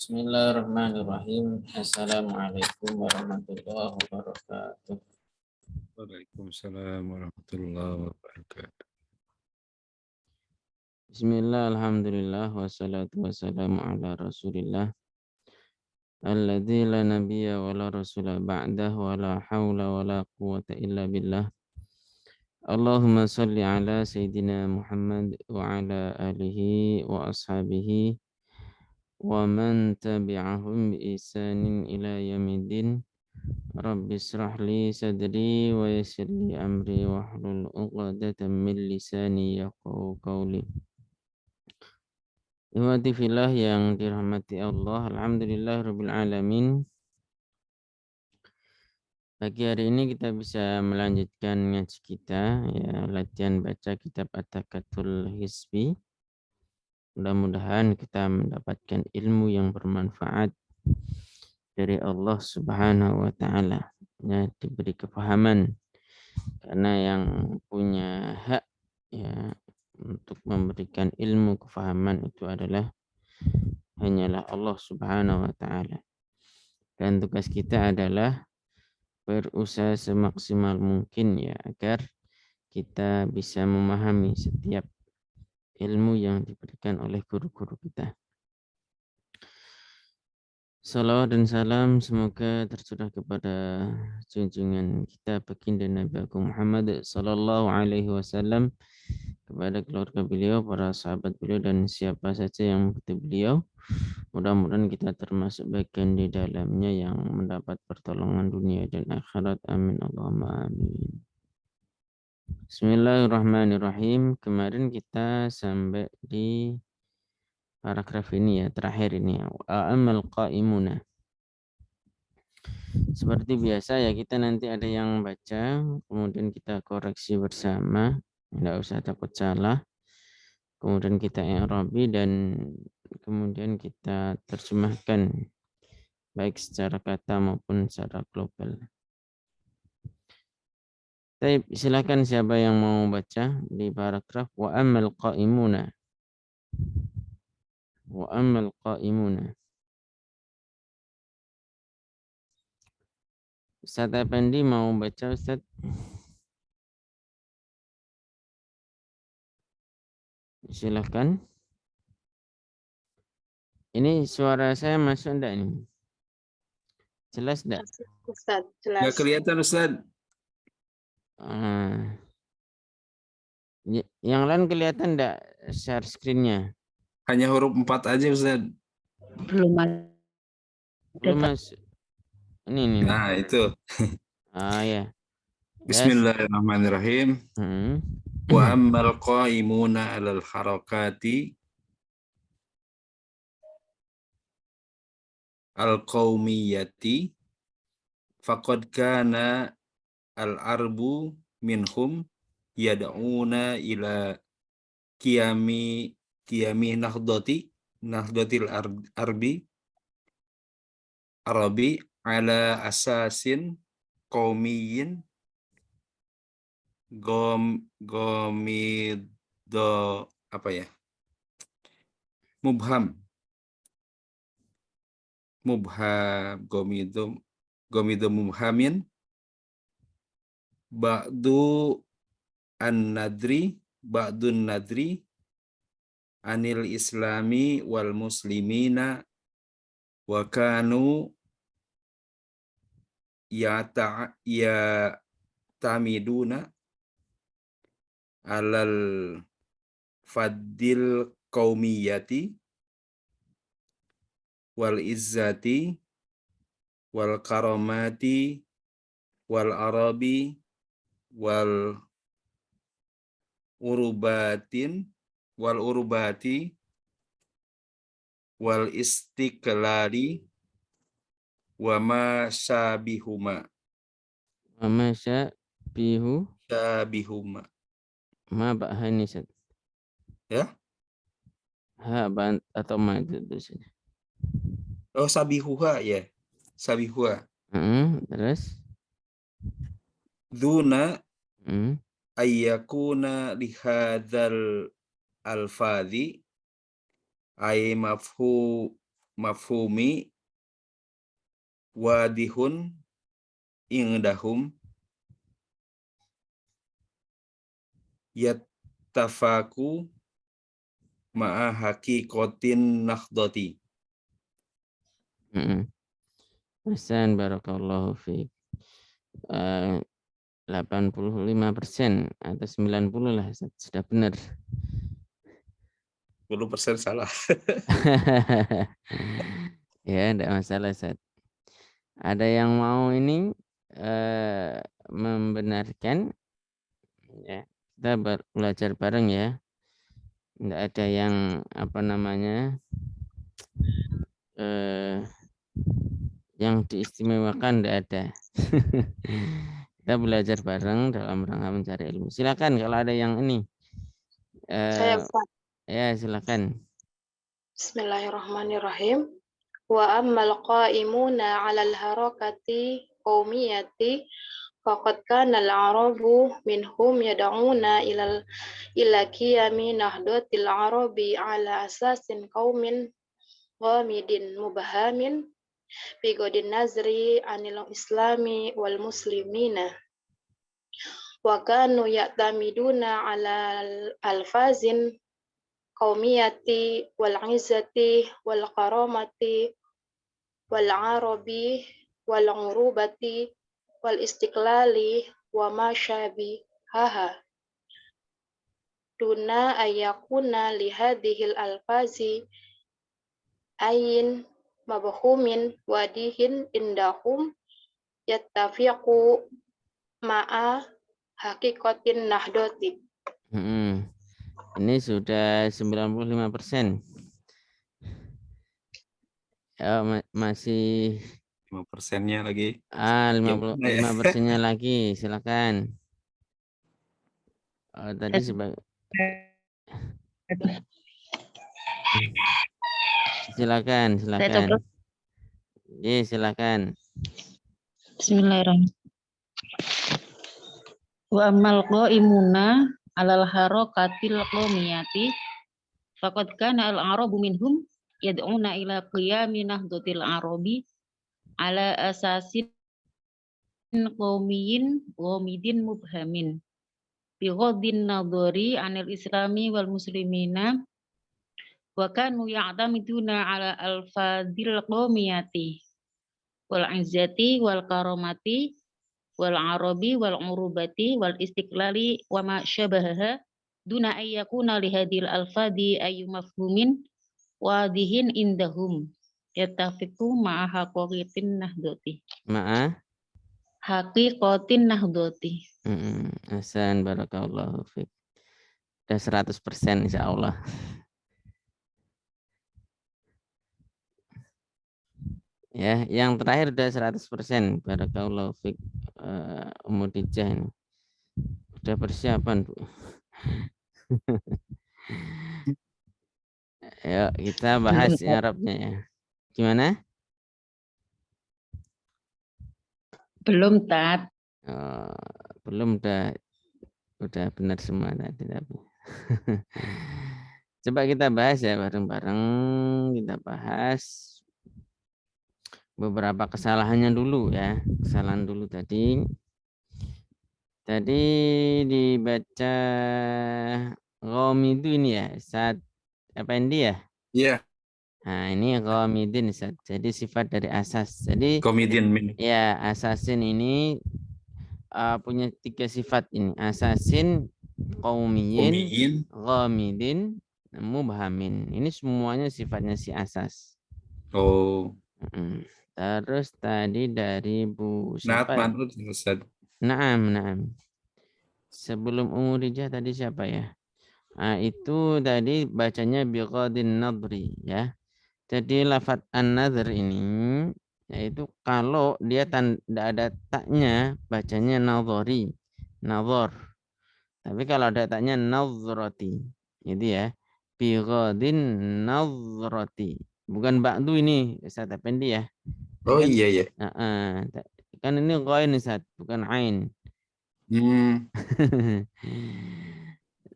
Bismillahirrahmanirrahim. Assalamualaikum warahmatullahi wabarakatuh. Waalaikumsalam warahmatullahi wabarakatuh. Bismillah, alhamdulillah, wassalatu wassalamu ala rasulillah alladzi la nabiyya wa la rasula ba'dah wa la hawla wa la quwata illa billah. Allahumma salli ala Sayyidina Muhammad wa ala alihi wa ashabihi wa man tabi'ahum bi ihsanin ila yaumiddin. Rabbi israh li sadri wa yassir li amri wahlul 'uqdatam min lisani yafqahu qawli. Ihwati fillah yang dirahmati Allah, alhamdulillahirabbil alamin. Pagi hari ini kita bisa melanjutkan ngaji kita, ya, latihan baca kitab At-Takatul Hisbi. Mudah-mudahan kita mendapatkan ilmu yang bermanfaat dari Allah Subhanahu wa taala, ya, diberi kefahaman, karena yang punya hak, ya, untuk memberikan ilmu kefahaman itu adalah hanyalah Allah Subhanahu wa taala. Dan tugas kita adalah berusaha semaksimal mungkin, ya, agar kita bisa memahami setiap ilmu yang diberikan oleh guru-guru kita. Salawat dan salam semoga tercurah kepada junjungan kita baginda Nabi Agung Muhammad sallallahu alaihi wasallam, kepada keluarga beliau, para sahabat beliau, dan siapa saja yang mengikuti beliau. Mudah-mudahan kita termasuk bagian di dalamnya yang mendapat pertolongan dunia dan akhirat. Amin Allahumma amin. Bismillahirrahmanirrahim. Kemarin kita sampai di paragraf ini, ya, terakhir ini, amal qaimuna. Seperti biasa, ya, kita nanti ada yang baca, kemudian kita koreksi bersama, tidak usah takut salah. Kemudian kita i'rabi dan kemudian kita terjemahkan baik secara kata maupun secara global. Baik, silakan siapa yang mau baca di paragraf wa ammal qaimuna. Wa ammal qaimuna. Ustaz Effendi mau baca, Ustaz? Silakan. Ini suara saya masuk enggak ini? Jelas enggak? Ustaz, jelas. Nggak kelihatan Ustaz. Yang lain kelihatan enggak share screen-nya? Hanya huruf 4 aja Ustaz. Belum Mas. Ini. Nah, itu. Ya. Bismillahirrahmanirrahim. Wa ammal qaimuna 'alal harakati al-qaumiyati faqad kana al-arbu minhum yad'una ila qiyami nahdatil arabi ala asasin qaumiyin gomido mubham gomido mubhamin ba'dun nadri anil islami wal muslimina wa kanu tamiduna alal fadil qaumiyati wal izzati wal karamati wal arabi wal urubati wal istiqlali wa ma syabihuma. Ma ba'hani, Ustaz. Ya? Ha atau ma itu tulisannya. Oh, sabihuha, ya. Sabihuha. Terus Duna ayyakuna lihadzal alfadhi ay mafhumi wadihun indahum yattafaku ma'a haqiqatin nakhdati. Hasan, barakallahu fiik. 85% atau 90 lah, sudah benar. 10% salah. Ya, tidak masalah, Ustaz. Ada yang mau ini membenarkan? Ya, kita belajar bareng ya. Tidak ada yang yang diistimewakan, tidak ada. Kita belajar bareng dalam rangka mencari ilmu. Silakan kalau ada yang ini. Saya Ustaz. Ya, silakan. Bismillahirrahmanirrahim. Wa ammal qa'imuna 'alal harakati qaumiyati faqad kana al-'arabu minhum yad'una ila qiyami nahdatil 'arabi 'ala asasin qaumin ghamidin mubahamin bi godin nazri 'anil islami wal muslimina wa kanu ya'tamiduna 'ala alfazin qaumiyati wal 'izzati wal karamati wal 'arabi wal 'urubati wal istiqlali wa ma syabihaha duna ayakuna li hadhil alfazi ayin mabhumin wadihin indahum yattafiqu ma'a haqiqatin nahdati. Ini sudah 95%. Ya, masih 5%-nya lagi. 55%-nya lagi, silakan. Tadi silakan. Iya, silakan. Bismillahirrahmanirrahim. Wa amal qaimuna 'alal harakatil qaumiyati faqad kana al-'arabu minhum yad'una ila qiyami nahdlatil 'arabi 'ala asasin qaumiyyin ghamidin mubhamin bi ghaddin nadhari 'anil islami wal muslimina wa kanu ya'tamiduna 'ala al-fadil qaumiyati wal 'izzati wal karamati wal arabi wal urubati wal istiqlali wa ma syabahaha duna ayyakuna li hadil alfadi ayyu mafhumin wadihin indahum yattafiqu ma'a haqiqatin nahdati. Ma'a haqiqatin nahdati. Hasan, barakallahu fiik. Sudah 100% insyaallah. Ya, yang terakhir udah 100%. Barakallahu fiik. Umudijah ini. Sudah persiapan, Bu. Ayo kita bahas Arabnya ya. Gimana? Belum, Tat. Belum, udah benar semua tadi tapi. Coba kita bahas ya bareng-bareng. Kita bahas beberapa kesalahannya dulu ya. Kesalahan dulu tadi. Tadi dibaca Ghamid ini ya. Saat apa ini ya? Iya. Nah, ini Ghamidin. Jadi sifat dari asas. Jadi Komedian. ya, asasin ini punya 3 sifat ini. Asasin, qaumiyin, ghamidin, mubhamin. Ini semuanya sifatnya si asas. Oh. Terus tadi dari Bu siapa? Naam. Sebelum Umurijah tadi siapa ya? Nah, itu tadi bacanya biqadin nadri ya. Jadi lafaz an-nadhr ini yaitu kalau dia tidak ada taknya bacanya nadhari, nadhar. Tapi kalau ada taknya nadhrati. Itu ya. Biqadin nadhrati. Bukan ba'du ini, Ustaz Effendi ya. Oh kan, iya. Kan ini ghain Ustaz, bukan ain.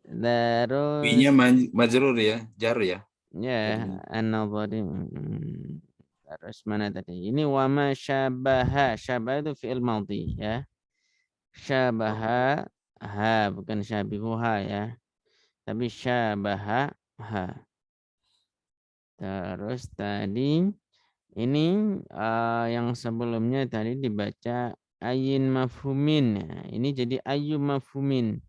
Terus B-nya majrur ya, jar ya. Ya, an-nadhari. Terus mana tadi? Ini wa ma syabaha. Syabaha itu fi'il madhi ya. Syabaha ha bukan syabihuha ya. Tapi syabaha ha. Terus tadi ini yang sebelumnya tadi dibaca ayin mafhumin. Nah, ini jadi ayu mafhumin.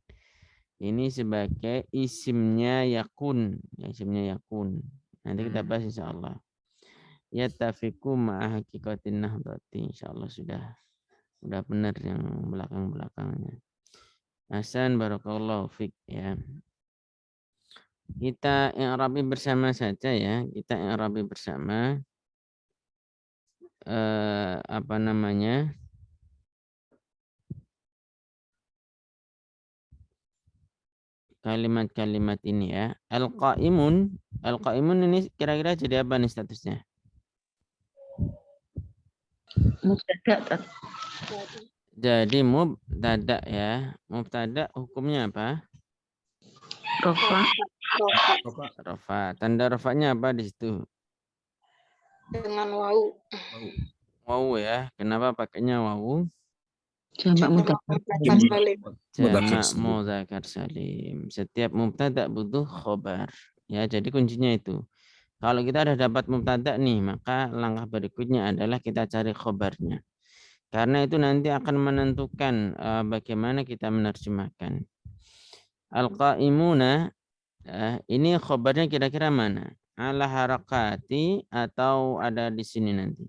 Ini sebagai isimnya yakun. Ya, isimnya yakun. Nanti kita bahas insyaallah. Yattafiqu ma'a haqiqatin nahdati. Insyaallah sudah benar yang belakang-belakangnya. Hasan barakallahu fik ya. Kita i'rabi bersama saja ya. Kita i'rabi bersama apa namanya? Kalimat-kalimat ini ya. Al-qaimun. Al-qaimun ini kira-kira jadi apa nih statusnya? Mubtada. Jadi mubtada ya. Mubtada hukumnya apa? Rofa. Rafa. Tanda rafanya apa di situ? Dengan wau. Wawu ya. Kenapa pakainya wawu? Jamak mudzakkar Salim. Jamak mudzakkar salim. Setiap mubtada butuh khobar. Ya, jadi kuncinya itu. Kalau kita sudah dapat mubtada nih, maka langkah berikutnya adalah kita cari khobarnya. Karena itu nanti akan menentukan bagaimana kita menerjemahkan. Al-qaimuna ini khobarnya kira-kira mana? Ala harakati atau ada di sini nanti?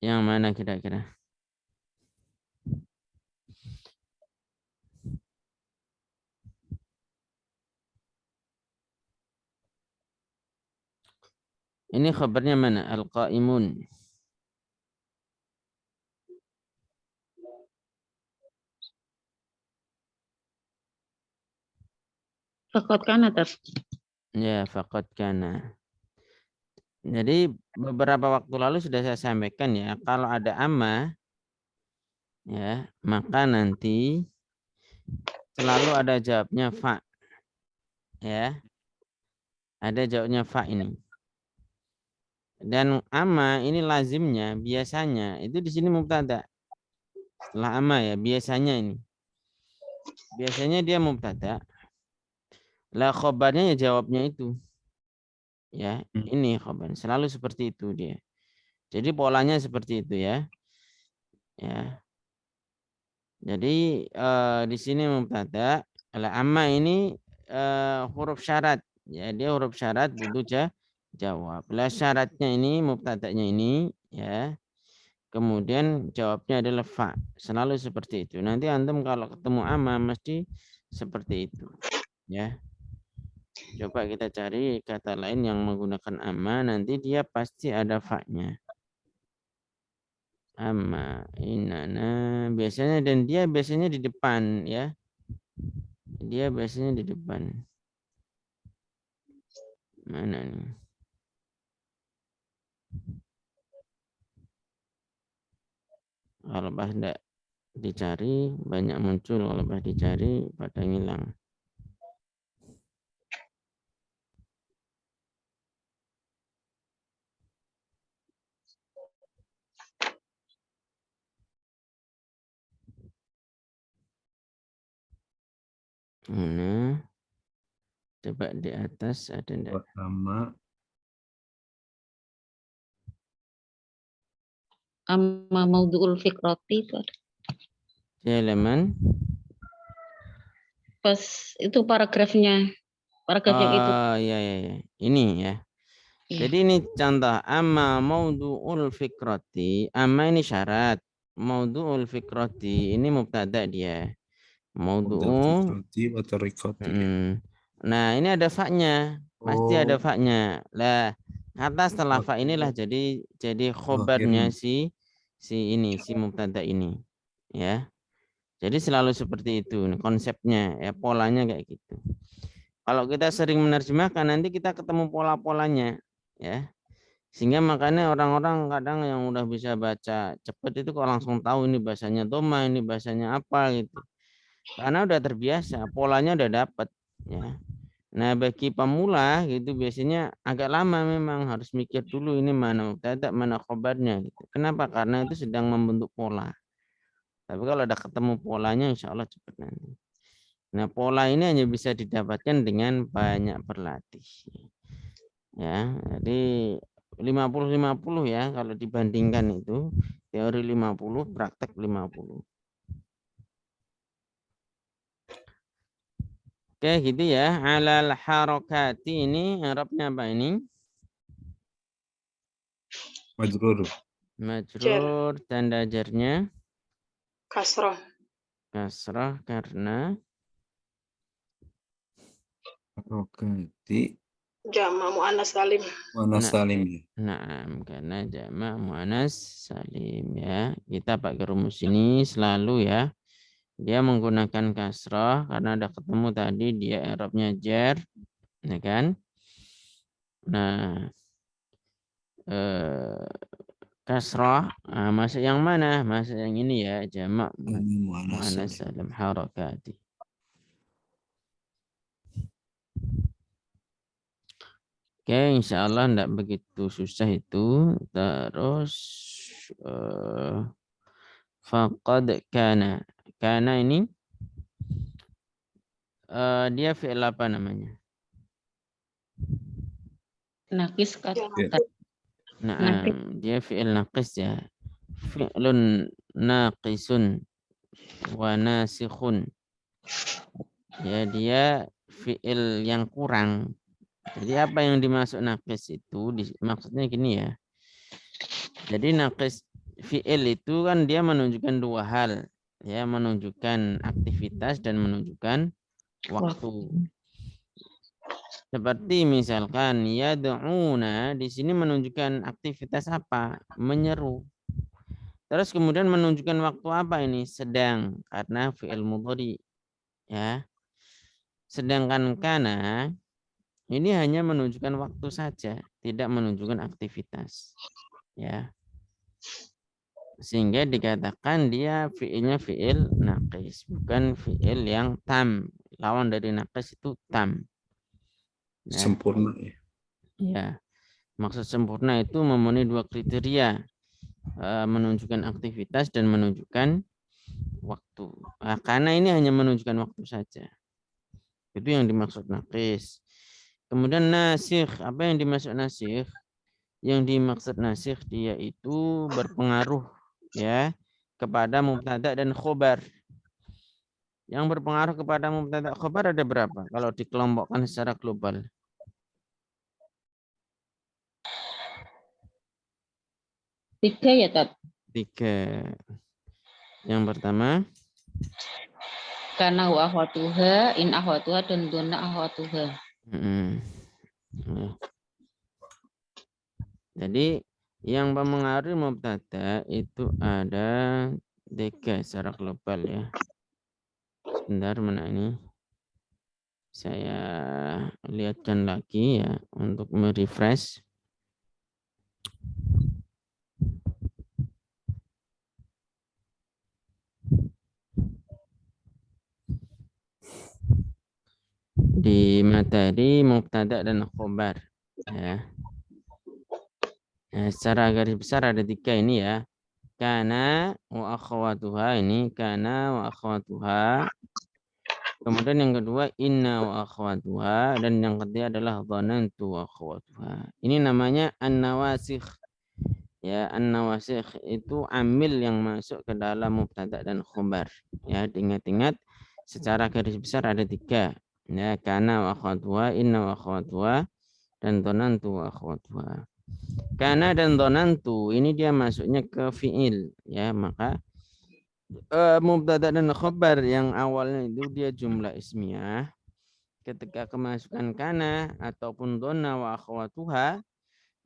Yang mana kira-kira? Ini khabarnya mana? Al-qaimun. Faqad kana tar. Ya, faqad kana. Jadi beberapa waktu lalu sudah saya sampaikan ya, kalau ada amma ya, maka nanti selalu ada jawabnya fa. Ya. Ada jawabnya fa ini. Dan amma ini lazimnya biasanya itu di sini mubtada. Setelah amma ya, biasanya ini. Biasanya dia mubtada. Lah khobarnya ya jawabnya itu. Ya, ini khobar. Selalu seperti itu dia. Jadi polanya seperti itu ya. Ya. Jadi di sini mubtada, lah amma ini huruf syarat. Ya, dia huruf syarat butuh jawab. Lah syaratnya ini mubtadanya ini ya. Kemudian jawabnya adalah fa. Selalu seperti itu. Nanti antum kalau ketemu amma mesti seperti itu. Ya. Coba kita cari kata lain yang menggunakan amma, nanti dia pasti ada fa-nya. Amma, inana, biasanya dan dia biasanya di depan ya. Dia biasanya di depan. Mana nih? Kalau pas tidak dicari banyak muncul, kalau pas dicari pada ngilang. Mana? Coba di atas ada enggak? Pertama Amma maudhu'ul fikrati itu ada. Di halaman Pas itu paragrafnya. Paragraf yang itu. iya iya iya. Ini ya. Jadi ini contoh amma maudhu'ul fikrati. Amma ini syarat. Maudhu'ul fikrati ini mubtada dia. Maudhu'u. Nah, ini ada fa-nya. Pasti ada fa-nya. Lah, kata setelah fa inilah jadi khobarnya si ini, si mubtada ini. Ya. Jadi selalu seperti itu konsepnya ya, polanya kayak gitu. Kalau kita sering menerjemahkan nanti kita ketemu pola-polanya ya. Sehingga makanya orang-orang kadang yang udah bisa baca cepat itu kok langsung tahu ini bahasanya doma, ini bahasanya apa gitu. Karena udah terbiasa, polanya udah dapat ya. Nah, bagi pemula gitu biasanya agak lama memang harus mikir dulu ini mana mubtada, mana khobarnya gitu. Kenapa? Karena itu sedang membentuk pola. Tapi kalau udah ketemu polanya insya Allah cepat nanti. Nah, pola ini hanya bisa didapatkan dengan banyak berlatih. Ya, jadi 50-50 ya kalau dibandingkan itu teori 50, praktek 50. Oke, gitu ya. Alal harokati ini Arabnya apa ini? Majrur. Majrur, tanda jarnya Kasroh. kasrah karena Harokati. Jama mu'annas salim. Mana Nah. salim ya. Naam, karena jamak muannas salim ya. Kita pakai rumus ini selalu ya. Dia menggunakan kasrah karena ada ketemu tadi dia i'rabnya jar, ya kan? Nah, kasrah masuk yang mana? Masuk yang ini ya, jamak muannas salim harakati. Oke, insya Allah tidak begitu susah itu. Terus faqad kana. Kana ini dia fi'il apa namanya? Nakis kata. Nah, dia fi'il naqis ya. Fi'lun naqisun wa nasikhun. Ya, dia fi'il yang kurang. Jadi apa yang dimaksud naqis itu? Maksudnya gini ya. Jadi naqis fi'il itu kan dia menunjukkan dua hal. Ya, menunjukkan aktivitas dan menunjukkan waktu. Seperti misalkan yad'una di sini menunjukkan aktivitas apa? Menyeru. Terus kemudian menunjukkan waktu apa ini? Sedang karena fi'il mudhari ya. Sedangkan kana ini hanya menunjukkan waktu saja, tidak menunjukkan aktivitas. Ya. Sehingga dikatakan dia fi'ilnya fi'il naqis, bukan fi'il yang tam. Lawan dari naqis itu tam. Ya. Sempurna ya. Ya. Maksud sempurna itu memenuhi dua kriteria. Menunjukkan aktivitas dan menunjukkan waktu. Karena ini hanya menunjukkan waktu saja. Itu yang dimaksud naqis. Kemudian nasikh. Apa yang dimaksud nasikh? Yang dimaksud nasikh dia itu berpengaruh ya kepada mubtada dan khobar. Yang berpengaruh kepada mubtada khobar ada berapa? Kalau dikelompokkan secara global. Tiga ya, Tat? Tiga. Yang pertama. Karena wa akhwatuha, in akhwatuha, dan dona akhwatuha. Jadi yang mempengaruhi mubtada itu ada tiga secara global ya. Sebentar mana ini? Saya lihatkan lagi ya untuk merefresh. Di materi mubtada dan khobar ya. Nah, secara garis besar ada tiga ini ya. Kana wa akhwatuha ini kana wa akhwatuha. Kemudian yang kedua inna wa akhwatuha dan yang ketiga adalah dhanantu wa akhwatuha. Ini namanya an-nawasikh. Ya, an-nawasikh itu amil yang masuk ke dalam mubtada dan khobar. Ya, ingat-ingat secara garis besar ada tiga. Ya, kana wa akhwatuha, inna wa akhwatuha, dan dhanantu wa akhwatuha. Kana dan dhanantu ini dia masuknya ke fi'il. Ya, maka mubtada dan khobar yang awalnya itu dia jumlah ismiyah. Ketika kemasukan kana ataupun dhanna wa akhwatuha,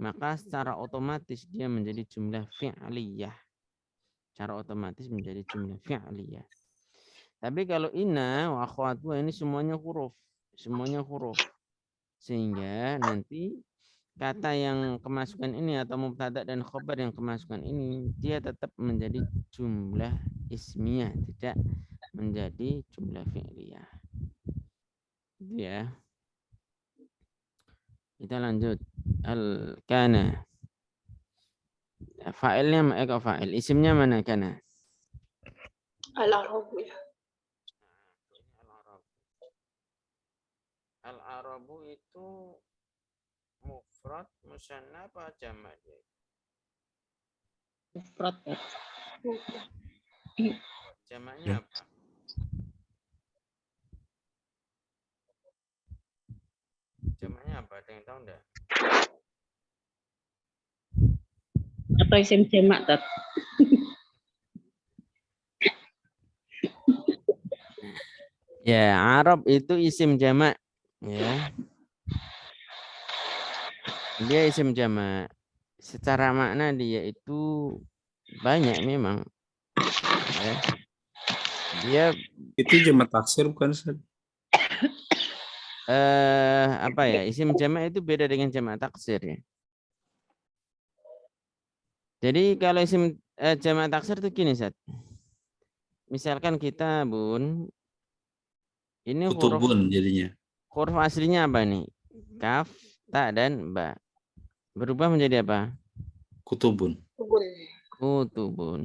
maka secara otomatis dia menjadi jumlah fi'liyah. Secara otomatis menjadi jumlah fi'liyah. Tapi kalau inna wa akhwatuha ini semuanya huruf. Semuanya huruf. Sehingga nanti kata yang kemasukan ini atau mubtada dan khobar yang kemasukan ini dia tetap menjadi jumlah ismiyah, tidak menjadi jumlah fi'liyah. Gitu ya. Kita lanjut. Kana. Fa'ilnya kok fa'il. Isimnya mana kana? Al-Arabu ya. Al-Arabu itu mufrad, musanna apa jamak dia? Mufrad ya. Jamaknya apa? Jamaknya apa? Ada yang tahu enggak? Atau isim jamak Tat? Ya, Arab itu isim jamak. Ya. Dia isim jamak. Secara makna dia itu banyak memang. Ya. Dia Itu jamak taksir bukan Ustaz? apa ya? Isim jamak itu beda dengan jamak taksir ya. Jadi kalau isim jamak taksir itu gini, Ustaz. Misalkan kita, Bun, ini Kutubun jadinya. huruf aslinya apa nih? Kaf, ta, dan ba. Berubah menjadi apa? Kutubun. Kebun. Kutubun.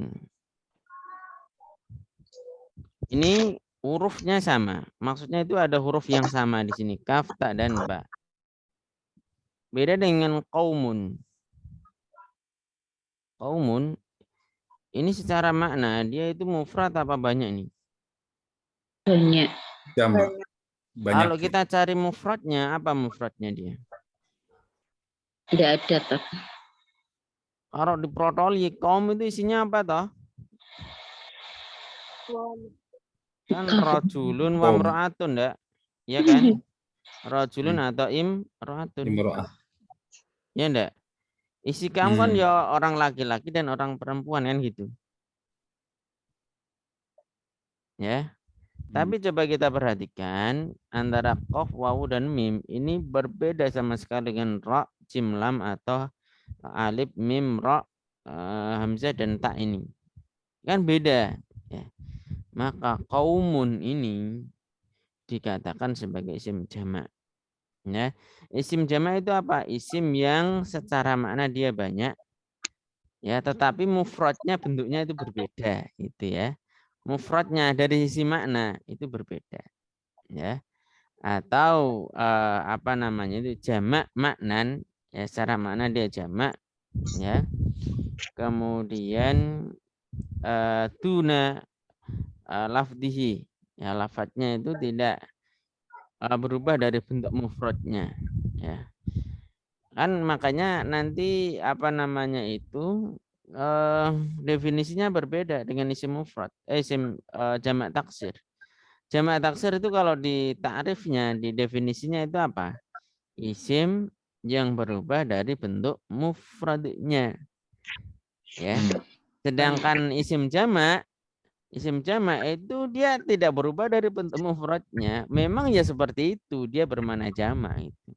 Ini hurufnya sama. Maksudnya itu ada huruf yang sama di sini. Kaf, ta, dan ba. Beda dengan qaumun. Qaumun ini secara makna dia itu mufrad apa banyak nih? Banyak. Jamak. Banyak. Kalau kita cari mufradnya, apa mufradnya dia? Tidak ada Tat. Kalau di protoli kaum itu isinya apa toh? Kan rajulun wa Kaum. imra'atun, enggak? Iya kan? Rajulun atau imra'atun. Imro'ah. Ya enggak? Isi kaum kan ya orang laki-laki dan orang perempuan kan gitu. Ya. Tapi coba kita perhatikan antara qaf, wawu dan mim ini berbeda sama sekali dengan ra, jim, lam atau alif, mim, ra, hamzah dan ta ini. Kan beda ya. Maka qaumun ini dikatakan sebagai isim jamak. Ya. Isim jamak itu apa? Isim yang secara makna dia banyak ya, tetapi mufradnya bentuknya itu berbeda gitu ya. Mufradnya dari sisi makna itu berbeda ya. Atau apa namanya itu jamak maknan ya, secara makna dia jamak ya. Kemudian tuna lafdihi ya, lafadznya itu tidak berubah dari bentuk mufradnya ya. Kan makanya nanti apa namanya itu definisinya berbeda dengan isim mufrad, isim jamak taksir. Jamak taksir itu kalau di ta'rifnya, di definisinya itu apa? Isim yang berubah dari bentuk mufradnya. Ya. Sedangkan isim jamak itu dia tidak berubah dari bentuk mufradnya. Memang ya seperti itu, dia bermakna jamak itu.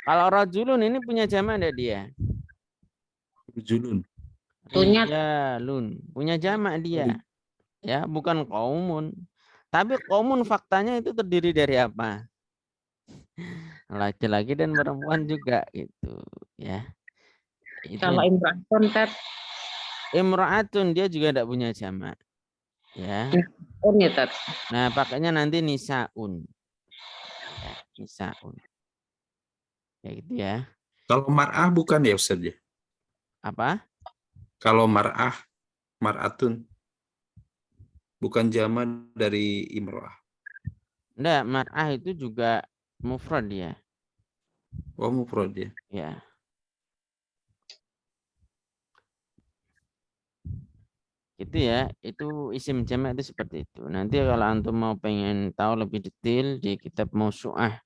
Kalau rajulun ini punya jamak enggak dia? Rujulun. Punya. Rijalun. Punya jamak dia. Ya, bukan qaumun. Tapi qaumun faktanya itu terdiri dari apa? Laki-laki dan perempuan juga gitu, ya. Itu Kalau imra'atun Tat. imra'atun dia juga tidak punya jamak. Ya. Ya Tat. Nah, pakainya nanti nisaun. Ya, nisaun. Ya gitu ya. Kalau mar'ah bukan ya Ustaz ya? Apa? Kalau mar'atun bukan jamak dari imro'ah. Enggak, mar'ah itu juga mufrad dia. Oh, mufrad ya. Ya. Gitu ya, itu isim jamak itu seperti itu. Nanti kalau antum mau pengen tahu lebih detail di kitab Mausu'ah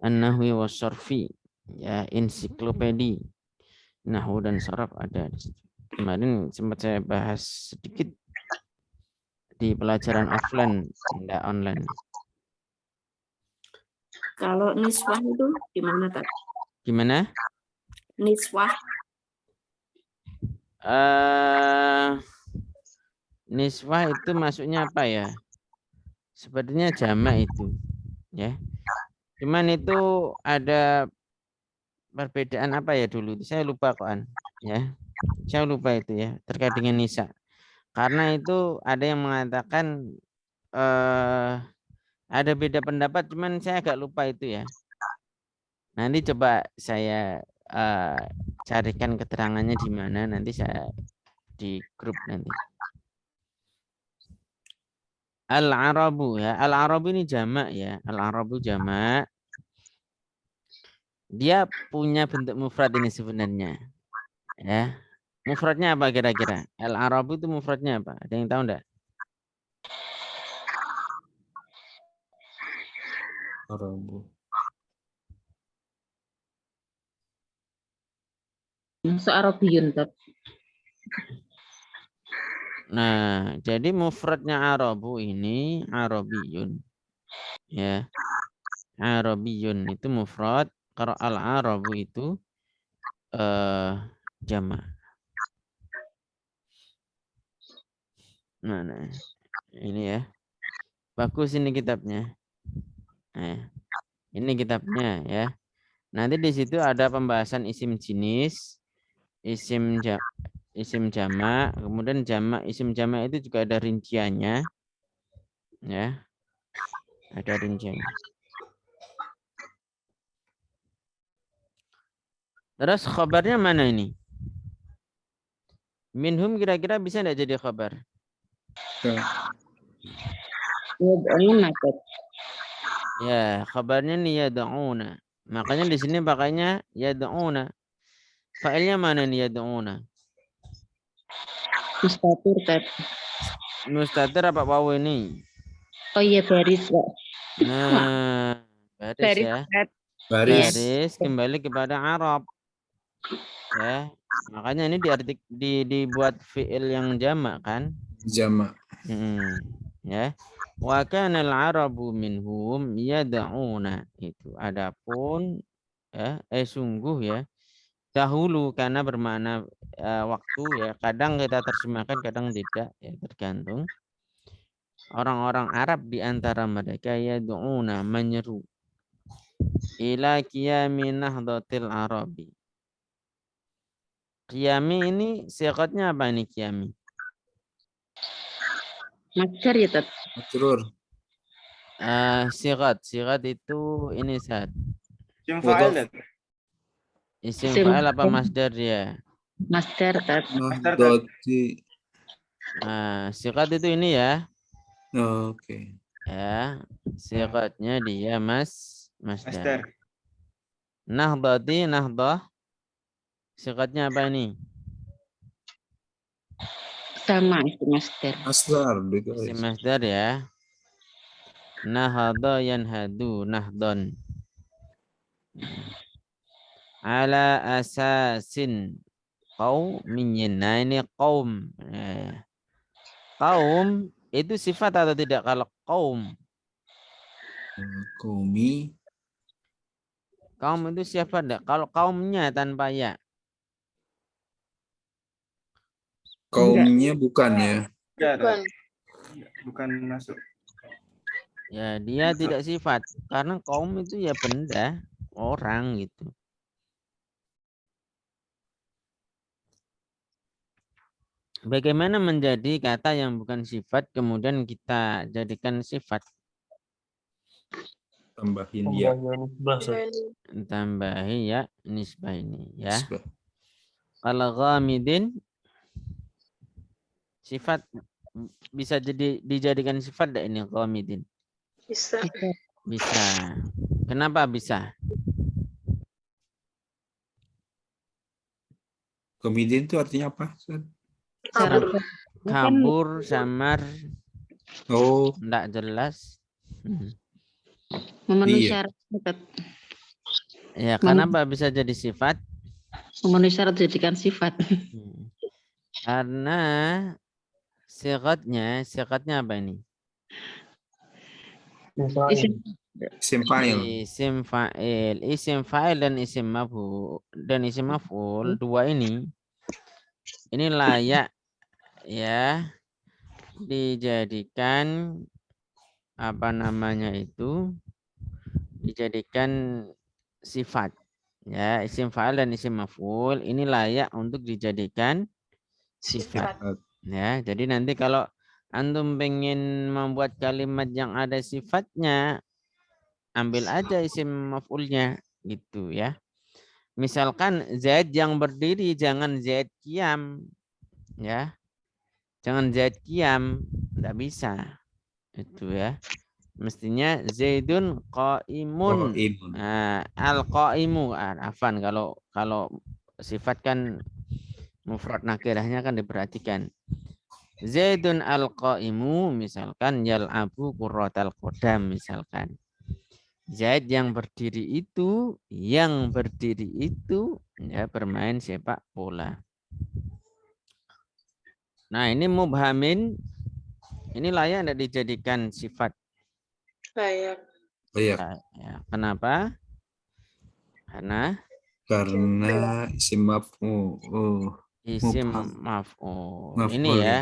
An-Nahwi wa Sarfi, ya, ensiklopedi Nahwu dan Sharaf ada di situ. Kemarin sempat saya bahas sedikit di pelajaran offline, tidak online. Kalau niswah itu gimana Tat? Gimana? Niswah. niswah itu maksudnya apa ya? Sepertinya jamak itu, ya. Cuman itu ada perbedaan apa ya dulu? Saya lupa koan, ya. Saya lupa itu ya terkait dengan nisa. Karena itu ada yang mengatakan ada beda pendapat, cuman saya agak lupa itu ya. Nanti coba saya carikan keterangannya di mana, nanti saya di grup nanti. Al-Arabu ya, Al-Arabu ini jamak ya, Al-Arabu jamak. Dia punya bentuk mufrad ini sebenarnya. Ya. Mufradnya apa kira-kira? Al-Arabu itu mufradnya apa? Ada yang tahu enggak? Arabu. Masuk Arabiyun, Tat. Nah, jadi mufradnya Arabu ini Arabiyun. Ya. Arabiyun itu mufrad, kalau al-Arabu itu jamak. Nah, ini ya. Bagus ini kitabnya. Nah, ini kitabnya ya. Nanti di situ ada pembahasan isim jenis, isim jamak, kemudian jamak, isim jamak itu juga ada rinciannya. Ya. Ada rinciannya. Terus khabarnya mana ini? Minhum kira-kira bisa enggak jadi khabar? Ya, khabarnya nih yad'una. Makanya di sini pakainya yad'una. Fa'ilnya mana nih yad'una? Mustatir, Tat. Mustatir apa wawu ini? Oh iya, baris, Pak. Nah, baris Baris, ya. Tat. Baris. Baris kembali kepada Arab. Ya. Makanya ini dibuat fi'il yang jamak kan? Jamak. Ya. Wa kana al-arabu minhum yad'una. Itu adapun ya, sungguh ya. Dahulu karena bermakna waktu ya. Kadang kita terjemahkan, kadang tidak ya, tergantung. Orang-orang Arab di antara mereka yad'una menyeru ila qiyami nahdlatil arabi. Qiyami ini siqatnya apa ini qiyami? Masdar ya, Tat. Majrur. Siqat itu ini saat Isim fa'il. isim Isim fa'il apa fa'il. masdar ya? Masdar, Tat. Nahdati. Siqat itu ini ya. Oke. Ya, siqatnya dia masdar. Master. Nahdah siqatnya apa ini? Sama itu masdar. Masdar. Isim masdar ya. Nahada yanhadu nahdon. Ala asasin qaumin. Nah ini qaum. Qaum itu sifat atau tidak kalau qaum? Qaumi. Kaum itu siapa enggak? Kalau kaumnya tanpa ya. Kaumnya bukan ya. Bukan. Bukan masuk. Ya, dia tidak sifat karena kaum itu ya benda, orang gitu. Bagaimana menjadi kata yang bukan sifat kemudian kita jadikan sifat? Tambahin ya. Tambahi ya nisbah ini ya. Nisbah. Kalau ghamidin sifat bisa dijadikan sifat enggak ini ghamidin? Bisa. Bisa. Kenapa bisa? Komedian itu artinya apa? Kabur. Kabur, samar, Oh, enggak jelas. Memenuhi Iya. syarat, Tat. Ya, kenapa bisa jadi sifat? Memenuhi syarat dijadikan sifat. Karena siqatnya apa ini? isim fa'il. Isim fa'il dan isim maf'ul dua ini layak ya dijadikan apa namanya itu, dijadikan sifat. Ya, isim fa'il dan isim maf'ul ini layak untuk dijadikan sifat. Ya, jadi nanti kalau antum pengen membuat kalimat yang ada sifatnya, ambil aja isim maf'ulnya gitu ya. Misalkan Zaid yang berdiri, jangan Zaid qiyam ya. Jangan Zaid qiyam, enggak bisa. Itu ya. Mestinya Zaidun qaimun. Qaimun. Nah, al-qaimu, afan kalau sifat kan mufrad nakirahnya kan diperhatikan. Zaidun al-qaimu misalkan yal'abu qurratal qadam misalkan. Zaid yang berdiri itu ya bermain sepak bola. Nah, ini mubhamin ini layak tidak dijadikan sifat? Layak. Layak. Ya, kenapa? Karena Isim maf'ul. isim maf'ul. Ini ya.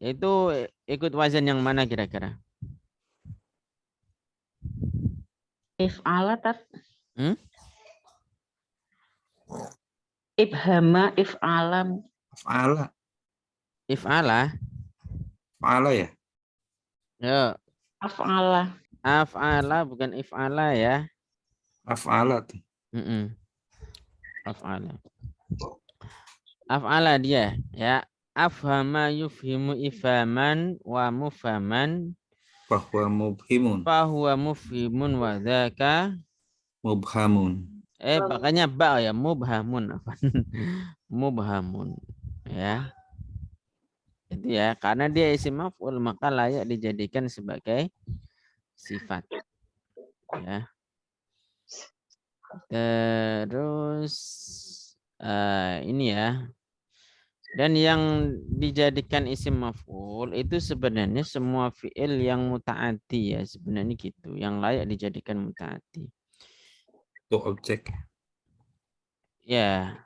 Itu ikut wazan yang mana kira-kira? If'ala tat. Ibhama, if'alam. Af'ala. If'ala. Af'ala ya? Ya. Af'ala. Af'ala bukan if'ala ya. Af'ala tuh. Af'ala. Af'ala dia ya. Afhama yufhimu ifhaman wa mufhaman. Fahuwa mubhimun. Fahuwa mufhimun wa dzaka Mubhamun. Makanya ba ya, mubhamun apa? Mubhamun ya. Itu ya, karena dia isim maf'ul maka layak dijadikan sebagai sifat. Ya. Terus ini ya. Dan yang dijadikan isim maf'ul itu sebenarnya semua fi'il yang muta'addi ya, sebenarnya gitu, yang layak dijadikan muta'addi. Untuk objek. Ya.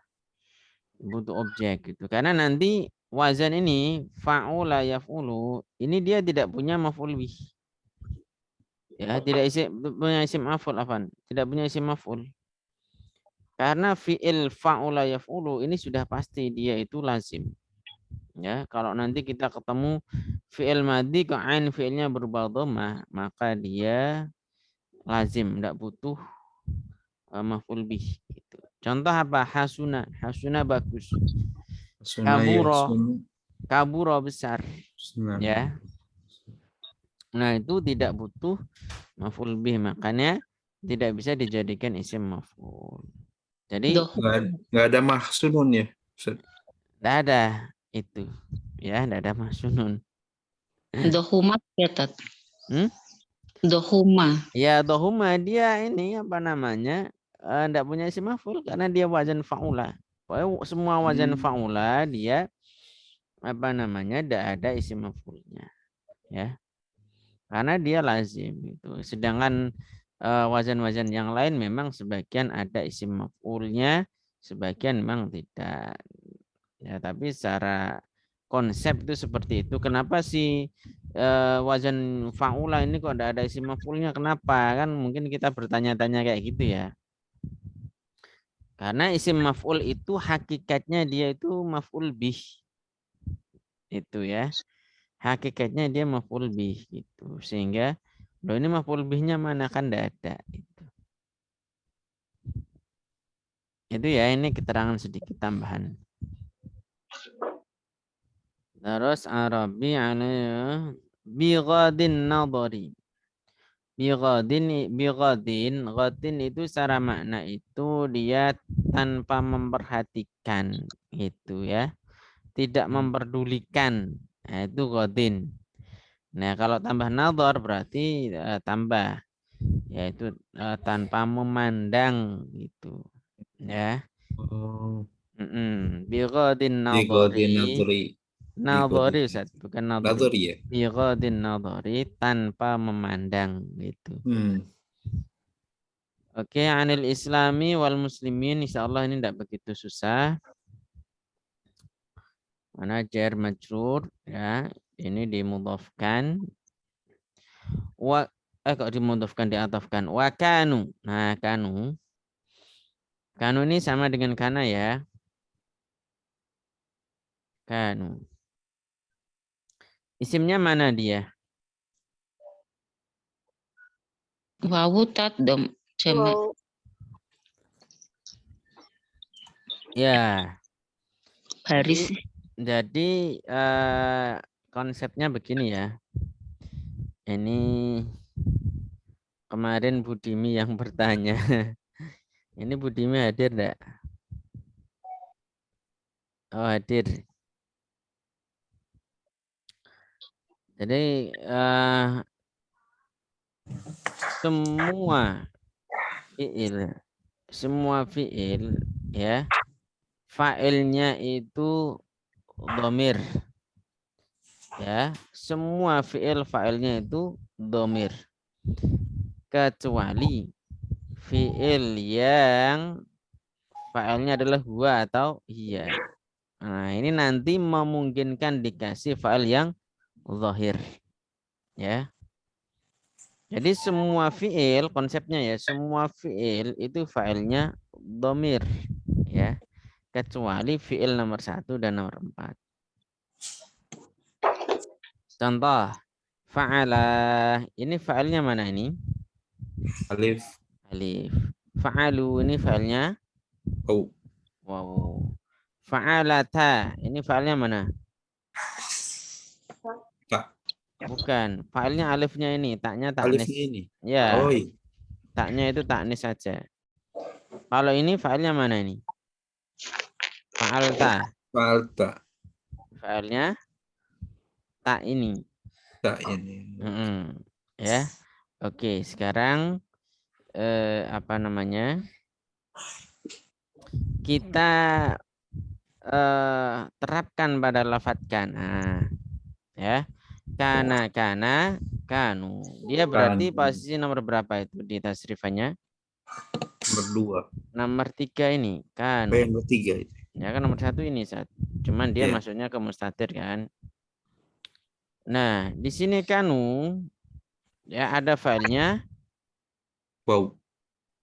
Butuh objek gitu. Karena nanti wazan ini fa'ula yaf'ulu, ini dia tidak punya maf'ul bih. Ya, tidak punya isim maf'ul afan, tidak punya isim maf'ul. Karena fi'il fa'ula yaf'ulu ini sudah pasti dia itu lazim. Ya, kalau nanti kita ketemu fi'il madhi ke ain fi'ilnya berubah dhammah, maka dia lazim, tidak butuh maf'ul bih gitu. Contoh apa? Hasuna, hasuna bagus. Kaburo besar. Ya. Nah, itu tidak butuh maf'ul bih, makanya tidak bisa dijadikan isim maf'ul. Jadi nggak ada mahsunun ya? Tidak ada itu. Ya, tidak ada mahsunun. Dohuma ya, Dohuma. Ya, dohuma dia ini apa namanya? Tidak punya isim maf'ul karena dia wazan fa'ula. Semua wazan fa'ula dia apa namanya? Tidak ada isim maf'ulnya. Ya. Karena dia lazim itu. Sedangkan wazan-wazan yang lain memang sebagian ada isim maf'ulnya, sebagian memang tidak. Ya, tapi secara konsep itu seperti itu. Kenapa sih wazan fa'ula ini kok tidak ada isim maf'ulnya? Kenapa? Kan mungkin kita bertanya-tanya kayak gitu ya. Karena isim maf'ul itu hakikatnya dia itu maf'ul bih. Itu ya. Hakikatnya dia maf'ul bih gitu. Sehingga loh ini maf'ul bihnya mana, kan tidak ada itu. Itu ya, ini keterangan sedikit tambahan. Terus Arabi alaihi bighadin nadhari. Bighadin itu secara makna itu dia tanpa memperhatikan itu ya. Tidak memperdulikan. Nah, itu ghadin. Nah, kalau tambah nadhar berarti tambah, yaitu tanpa memandang gitu ya. Bighadin nadhari. Nadhari Ustaz, bukan nadhari ya. Bighadin nadhari, tanpa memandang gitu. Oke, anil islami wal muslimin, insyaallah ini tidak begitu susah. Mana jar majrur ya. ini dimudhofkan. Kok dimudhofkan, diatofkan. Wa kanu. Nah, kanu. Kanu ini sama dengan kana ya. Kanu. Isimnya mana dia? Wawu tat dom jamak. Wow. Ya. Baris. Jadi konsepnya begini ya. Ini kemarin Budimi yang bertanya. Ini Budimi hadir enggak? Oh, hadir. Jadi semua fiil ya, fa'ilnya itu dhamir. Ya, semua fiil fa'ilnya itu dhamir. Kecuali fiil yang fa'ilnya adalah huwa atau hiya. Nah, ini nanti memungkinkan dikasih fa'il yang zahir. Ya. Jadi semua fiil, konsepnya ya, semua fiil itu fa'ilnya dhamir, ya. Kecuali fiil nomor 1 dan nomor 4. Contoh, fa'ala, ini fa'ilnya mana ini? Alif. Alif. Fa'alu, ini fa'ilnya? Oh. Wow. Fa'alata, ini fa'ilnya mana? Tak. Bukan, fa'ilnya alifnya ini, taknya taknis. Alifnya ini. Ya, Oh, iya. taknya itu taknis saja. Kalau ini fa'ilnya mana ini? Fa'alta. Falta. Fa'ilnya tak ini. Tak ini. Ya. Oke, sekarang apa namanya? Kita terapkan pada lafadz kana. Ya. Kana, kanu. Dia berarti Kanu. posisi nomor berapa itu di tasrifannya? Nomor 2. Nomor 3 ini. Kanu. Nomor 3 itu. Ya kan nomor 1 ini. Cuman dia Iya. masuknya ke mustatir kan. Nah, di sini kanu ya ada filenya Wow.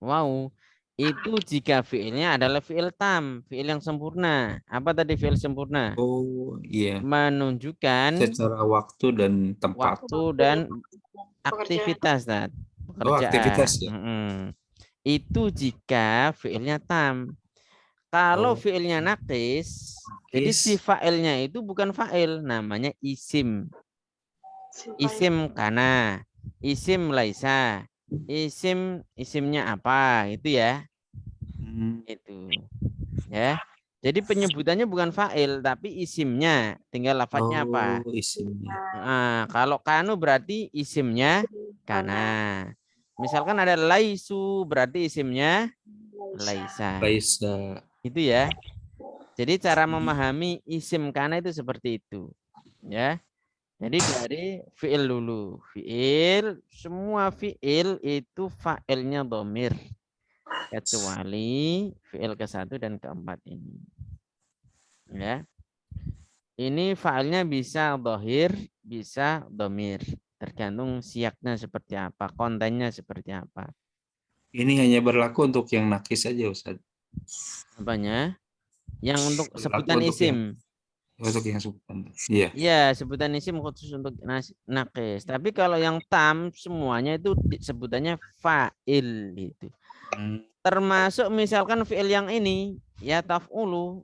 wow. Itu jika fiilnya adalah fiil tam, fiil yang sempurna. Apa tadi fiil sempurna? Oh, iya. Menunjukkan Secara waktu dan tempat. waktu dan aktivitas, Tat. Oh, aktivitas ya. Itu jika fiilnya tam. Kalau fiilnya nakis, jadi si fa'ilnya itu bukan fa'il, namanya isim. Isim kana, isim laisa, isimnya apa, itu ya. Itu. Ya. Jadi penyebutannya bukan fa'il tapi isimnya, tinggal lafadznya apa. Isimnya. Nah, kalau kanu berarti isimnya kana. Misalkan ada laisu berarti isimnya laisa. Laisa. Itu ya. Jadi cara memahami isim kana itu seperti itu. Ya. Jadi dari fiil dulu. Fiil, semua fiil itu fa'ilnya dhamir. Kecuali fiil ke-1 dan ke-4 ini. Ya. Ini fa'ilnya bisa dhahir, bisa dhamir. Tergantung siaknya seperti apa, kontennya seperti apa. Ini hanya berlaku untuk yang nakis saja, Ustaz. Apanya? Yang untuk Berlaku sebutan untuk isim. Untuk yang sebutan. Iya. Iya, sebutan isim khusus untuk nakis. Tapi kalau yang tam semuanya itu sebutannya fa'il gitu. Termasuk misalkan fi'il yang ini ya taf'ulu.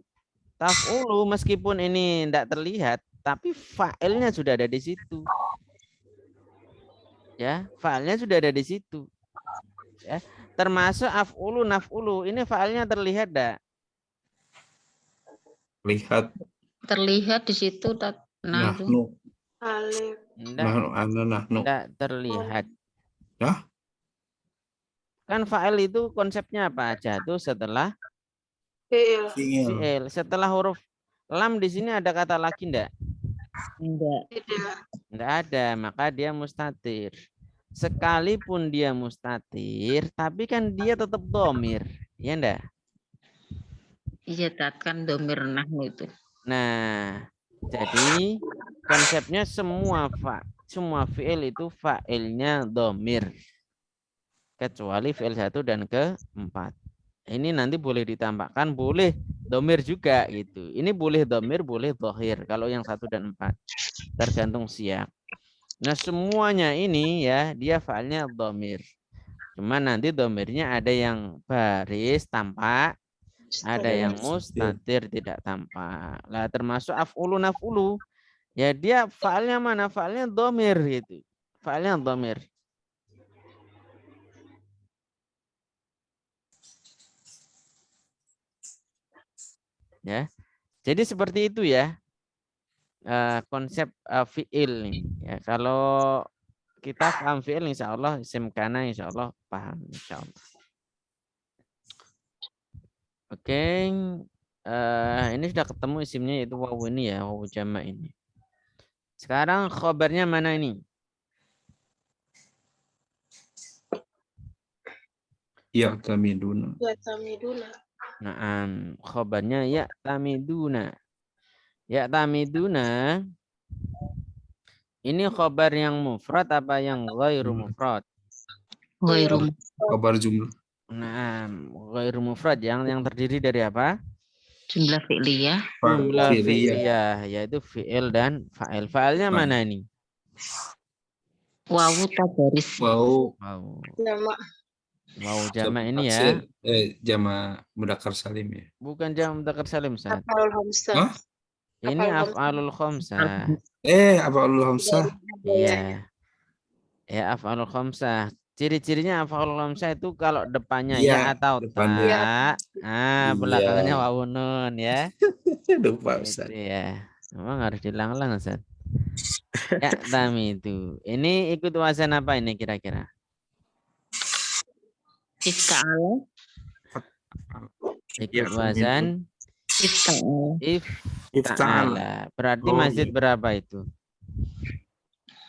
Taf'ulu meskipun ini tidak terlihat tapi fa'ilnya sudah ada di situ. Ya, fa'ilnya sudah ada di situ. Ya, termasuk af'ulu, naf'ulu. Ini fa'ilnya terlihat enggak? Lihat. Terlihat di situ Nahnu. Alif. Nahnu. Tidak terlihat. Ya? Kan fa'il itu konsepnya apa? Jatuh setelah Fiil. fi'il. Setelah huruf lam di sini ada kata lagi enggak? Enggak. Tidak. Enggak ada, maka dia mustatir. Sekalipun dia mustatir, tapi kan dia tetap dhamir. Iya enggak? Iya, Tat, kan domir nahnu itu. Nah, jadi konsepnya semua fi'il itu fa'ilnya dhamir. Kecuali fi'il 1 dan ke-4. Ini nanti boleh ditambahkan, boleh dhamir juga gitu. Ini boleh dhamir, boleh dhahir. Kalau yang 1 dan 4. Tergantung siyak. Nah semuanya ini ya, dia fa'ilnya dhamir. Cuma nanti dhamirnya ada yang baris tampak, ada yang mustatir tidak tampak. Lah termasuk af'ulu naf'ulu. Ya dia fa'ilnya mana? Fa'ilnya dhamir gitu. Fa'ilnya dhamir. Ya. Jadi seperti itu ya. Konsep fi'il nih. Ya, kalau kita paham fi'il insya Allah, isim kana insya Allah paham insya Allah. Oke. Ini sudah ketemu isimnya yaitu wawu ini ya, wawu jama' ini. Sekarang khobarnya mana ini? Ya tamiduna. Ya tamiduna. Naam, khobarnya ya tamiduna. Ya tamiduna. Ini khobar yang mufrad apa yang ghairu mufrad? Ghairu Kabar jumlah. Naam, ghairu mufrad yang terdiri dari apa? jumlah fi'liyah. Jumlah Fi'liyah. fi'liyah, yaitu fi'il dan fa'il. Fa'ilnya mana ini? Wawu tabaris. Wow. Wow. Nama. Wow, jama' ini ya. Taksir. Jama mudzakkar salim ya. Bukan jama' mudzakkar salim, Ustaz. Af'alul hamsah. Hah? Ini Af'alul af'alul khamsah. Af'alul hamsah. Iya. Ya, af'alul khamsah. Ciri-cirinya af'alul khamsah itu kalau depannya Iya, ya atau depannya. tak. Iya. Belakangnya wawu nun ya. Lupa Itu Ustaz. ya. Memang harus dilang-lang, Ustaz. Ya, tami itu. Ini ikut wazan apa ini kira-kira? Ifta'ala. Ikut wazan Ifta'ala. ifta'ala. Berarti Oh, masjid iya. berapa itu?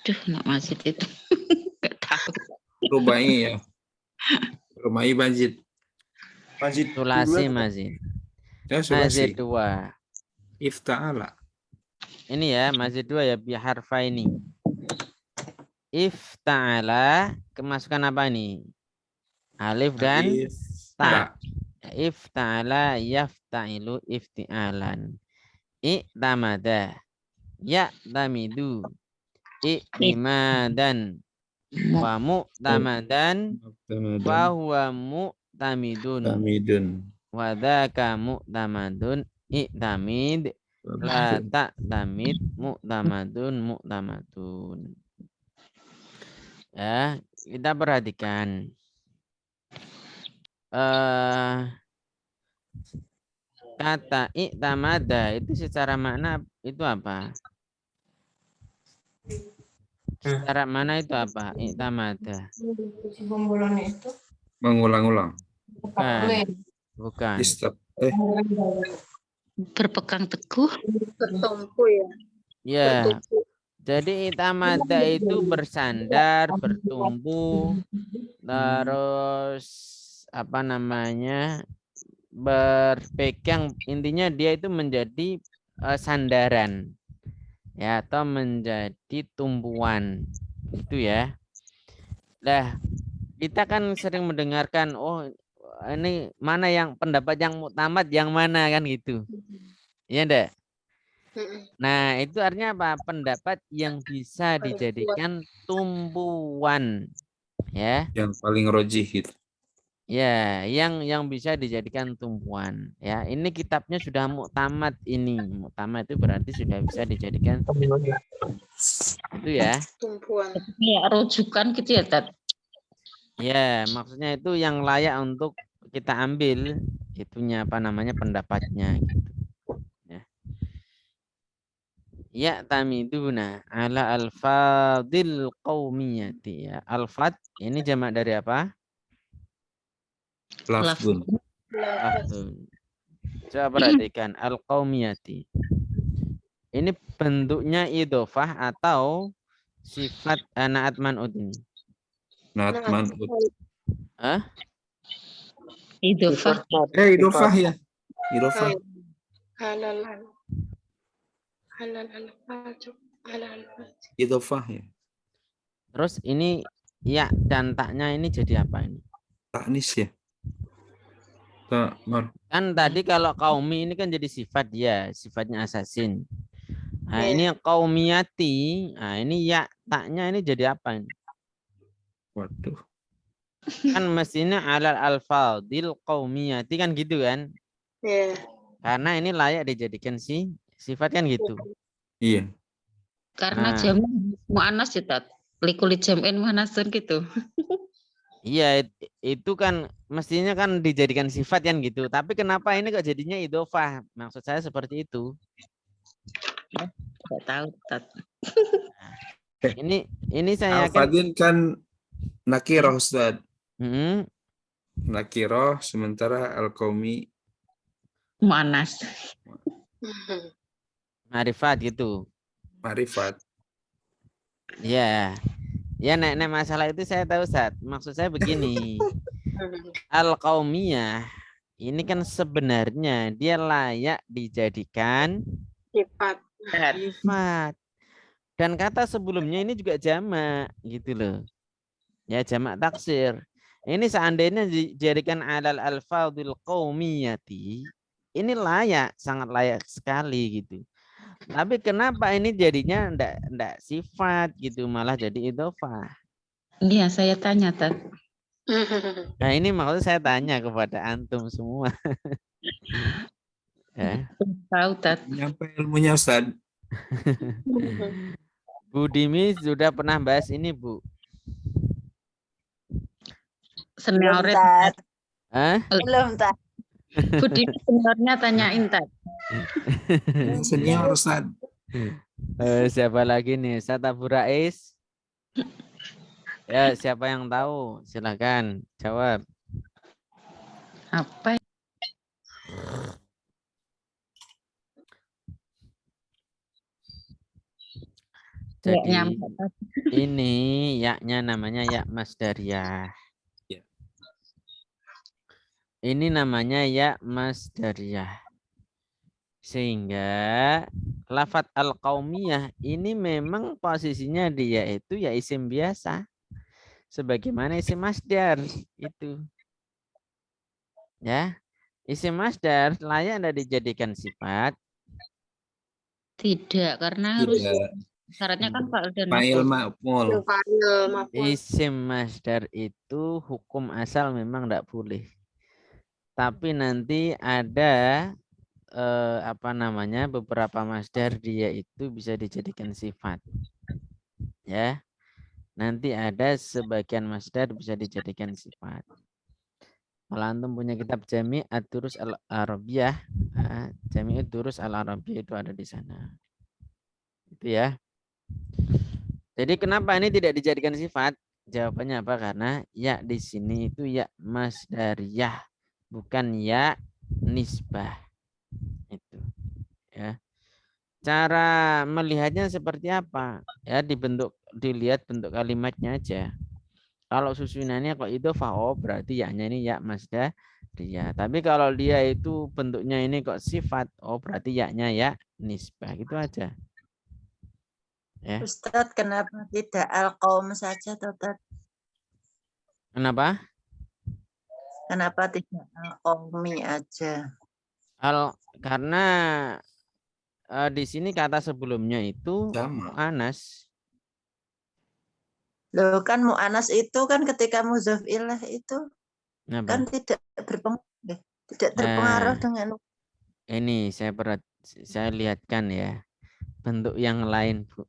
Duh, nak masjid itu. Gak tahu. Rubai ya. Rubai masjid. Masjid Sulasi dua, masjid. Ya Masjid sulasi. 2. Ifta'ala. Ini ya, masjid 2 ya bi harfa ini. Ifta'ala, kemasukan apa nih? Alif dan Alif, ta. Ifta'ala yafta'ilu ifti'alan. I'tamada. Ya'tamidu. I'timadan. Wa mu'tamadan. Wa huwa mu'tamidun. Tamidun. Wa dhaka mu'tamadun. I'tamid. La ta'tamid. Mu'tamadun. Mu'tamadun. Ya, kita perhatikan. Kata i'tamada itu secara makna itu apa? Secara mana itu apa? I'tamada. Mengulang-ulang. Bukan. Istab. Berpegang teguh. Bertumpu ya. Ya. Bertumpu. Jadi i'tamada itu bersandar, bertumbuh, terus apa namanya? Berpegang, intinya dia itu menjadi sandaran ya, atau menjadi tumpuan itu ya. Nah, kita kan sering mendengarkan, oh ini mana yang pendapat yang muktamad yang mana kan gitu, ya ndak? Nah itu artinya apa? Pendapat yang bisa dijadikan tumpuan ya. Yang paling rojih gitu. Ya, yang bisa dijadikan tumpuan. Ya, ini kitabnya sudah muktamad ini. Muktamad itu berarti sudah bisa dijadikan itu ya. Tumpuan. Ya, rujukan gitu ya, Tat. Ya, maksudnya itu yang layak untuk kita ambil itunya apa namanya pendapatnya gitu. Ya. Ya tamiduna ala alfadil qaumiyati ya. Alfad ini jamak dari apa? Lafzun. Lafzun. Coba perhatikan al-qaumiyati. Ini bentuknya idhofah atau sifat naat man'ut ini? Naat man'ut. Hah? Idhofah. Idhofah ya. Idhofah. Halalan. Halalan. Idhofah ya. Terus ini ya dan taknya ini jadi apa ini? Taknis ya. Kan tadi kalau kaumi ini kan jadi sifat ya, sifatnya asasin. Nah, Iya. ini yang kaumiyati. Nah, ini ya taknya ini jadi apa ini? Waduh. Kan mestinya alal alfadil qaumiyati kan gitu kan? Iya. Karena ini layak dijadikan sifat kan gitu. Iya. Karena Nah. jamu mu'anas ya Tat. Likulit jam'in mu'anasun gitu. Iya itu kan mestinya kan dijadikan sifat kan gitu. Tapi kenapa ini kok jadinya idhofah? Maksud saya seperti itu. Enggak tahu Tat. Ini saya yakin. Al-Fadil kan nakiroh Ustaz. Hmm, Nakiroh sementara al-qaumi Mu'anas. marifat gitu. marifat. Ya. Ya nek masalah itu saya tahu Ustaz. Maksud saya begini. Al-qaumiyah ini kan sebenarnya dia layak dijadikan Sifat. sifat. Dan kata sebelumnya ini juga jamak gitu loh. Ya jamak taksir. Ini seandainya dijadikan alal alfadil qaumiyati, ini layak, sangat layak sekali gitu. Tapi kenapa ini jadinya ndak sifat gitu, malah jadi idhofah? Iya, saya tanya Tat. Nah ini maksudnya saya tanya kepada antum semua. Ya. Tahu Tat. Nyampe ilmunya Ustaz. Bu Dimi sudah pernah bahas ini Bu. Seniornya. Tat. Hah? Belum, Tat. Budi seniornya tanyain Tat. Senior Ustaz. Siapa lagi nih? Ustaz Abu Rais? Ya, siapa yang tahu? Silakan jawab. Apa? Jadi nyampe, Tat. ini yaknya namanya yak masdariyah. Ya. Ini namanya yak masdariyah. Sehingga lafat al-qaumiyah ini memang posisinya dia itu ya isim biasa. Sebagaimana isim masdar itu. Ya. Isim masdar layak anda dijadikan sifat. Tidak, karena harus Tidak. syaratnya kan fa'il dan Fa'il maf'ul. maf'ul. Isim masdar itu hukum asal memang tidak boleh. Tapi nanti ada beberapa masdar dia itu bisa dijadikan sifat. Ya. Nanti ada sebagian masdar bisa dijadikan sifat. Kalau antum punya kitab Jami' ad-Durus al-Arabiyah, Jami' ad-Durus al-Arabiyah itu ada di sana. Itu ya. Jadi kenapa ini tidak dijadikan sifat? Jawabannya apa? Karena ya di sini itu ya masdariyah, bukan ya nisbah. Itu. Ya. Cara melihatnya seperti apa? Ya dilihat bentuk kalimatnya aja. Kalau susunannya kok idhofah, oh berarti yaknya ini ya masdariyah. Tapi kalau dia itu bentuknya ini kok sifat, oh berarti yaknya ya nisbah. Gitu aja. Ya. Ustadz, kenapa tidak al-qaum saja, Tat? Kenapa? Kenapa tidak al-qaumi aja? Karena di sini kata sebelumnya itu Sama. mu'anas. Loh, kan mu'anas itu kan ketika mudhof ilaih itu Kenapa? kan tidak berpengaruh, tidak terpengaruh dengan Ini saya lihatkan ya bentuk yang lain, Bu.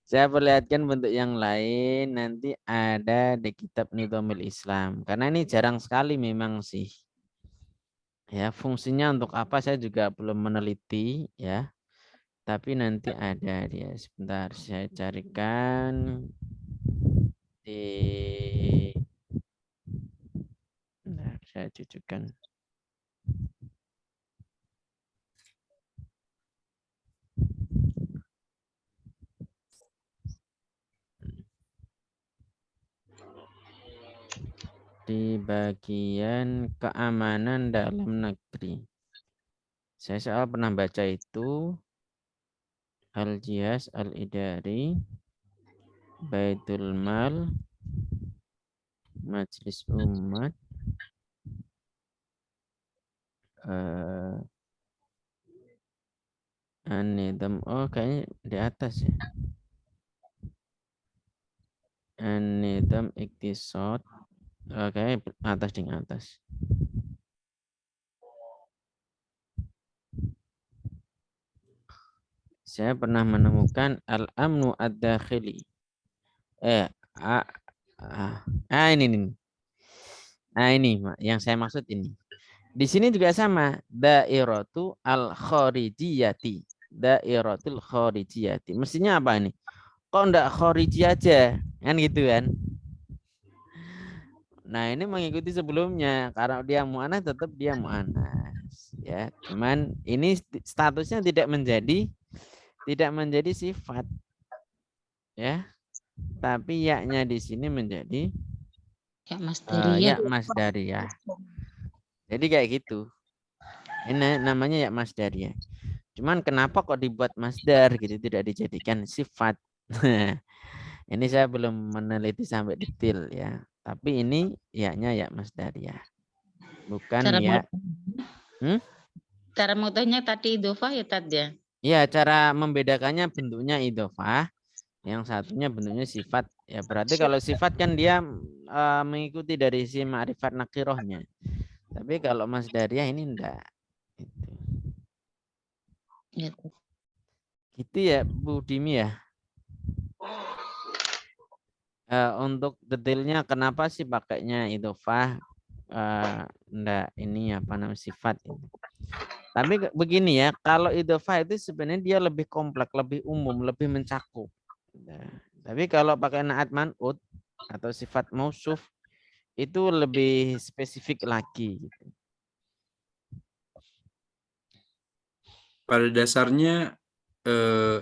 Saya perlihatkan bentuk yang lain nanti ada di kitab Nidhamul Islam. Karena ini jarang sekali memang sih. Ya, fungsinya untuk apa saya juga belum meneliti ya. Tapi nanti ada dia. Sebentar saya carikan Bentar, saya cucukkan. Di bagian keamanan dalam negeri. Saya soal pernah baca itu Al-Jihaz Al-Idari, Baitul Mal, Majelis Umat, An-Nidam, oh kayaknya di atas ya. An-Nidam Iktisad, kayaknya atas di atas. Saya pernah menemukan Al-Amnu Ad-Dakhili. Ini nih. Nah ini yang saya maksud ini. Di sini juga sama. Dairatu al-kharijiyati. Dairatul kharijiyati. Mestinya apa ini? Kok enggak khariji aja? Kan gitu kan. Nah ini mengikuti sebelumnya. Karena dia mu'annas tetap dia mu'annas. Ya, cuman ini statusnya tidak menjadi sifat. Ya. Tapi yaknya di sini menjadi Ya masdariyah. ya masdariyah. Jadi kayak gitu. Ini namanya ya masdariyah. Cuman kenapa kok dibuat masdar gitu, tidak dijadikan sifat? Ini saya belum meneliti sampai detail ya. Tapi ini yaknya ya masdariyah. Bukan ya. Cara mengetahuinya tadi idhofah ya tadi ya. Iya, cara membedakannya bentuknya idhofah, yang satunya bentuknya sifat. Ya berarti kalau sifat kan dia mengikuti dari si ma'rifat nakirohnya. Tapi kalau masdariyah ini enggak. Ya. Gitu ya Bu Dimi ya. Untuk detailnya kenapa sih pakainya idhofah, enggak ini apa namanya sifat ini. Tapi begini ya, kalau idhofah itu sebenarnya dia lebih kompleks, lebih umum, lebih mencakup. Nah, tapi kalau pakai naat man'ut atau sifat mausuf itu lebih spesifik lagi. Gitu. Pada dasarnya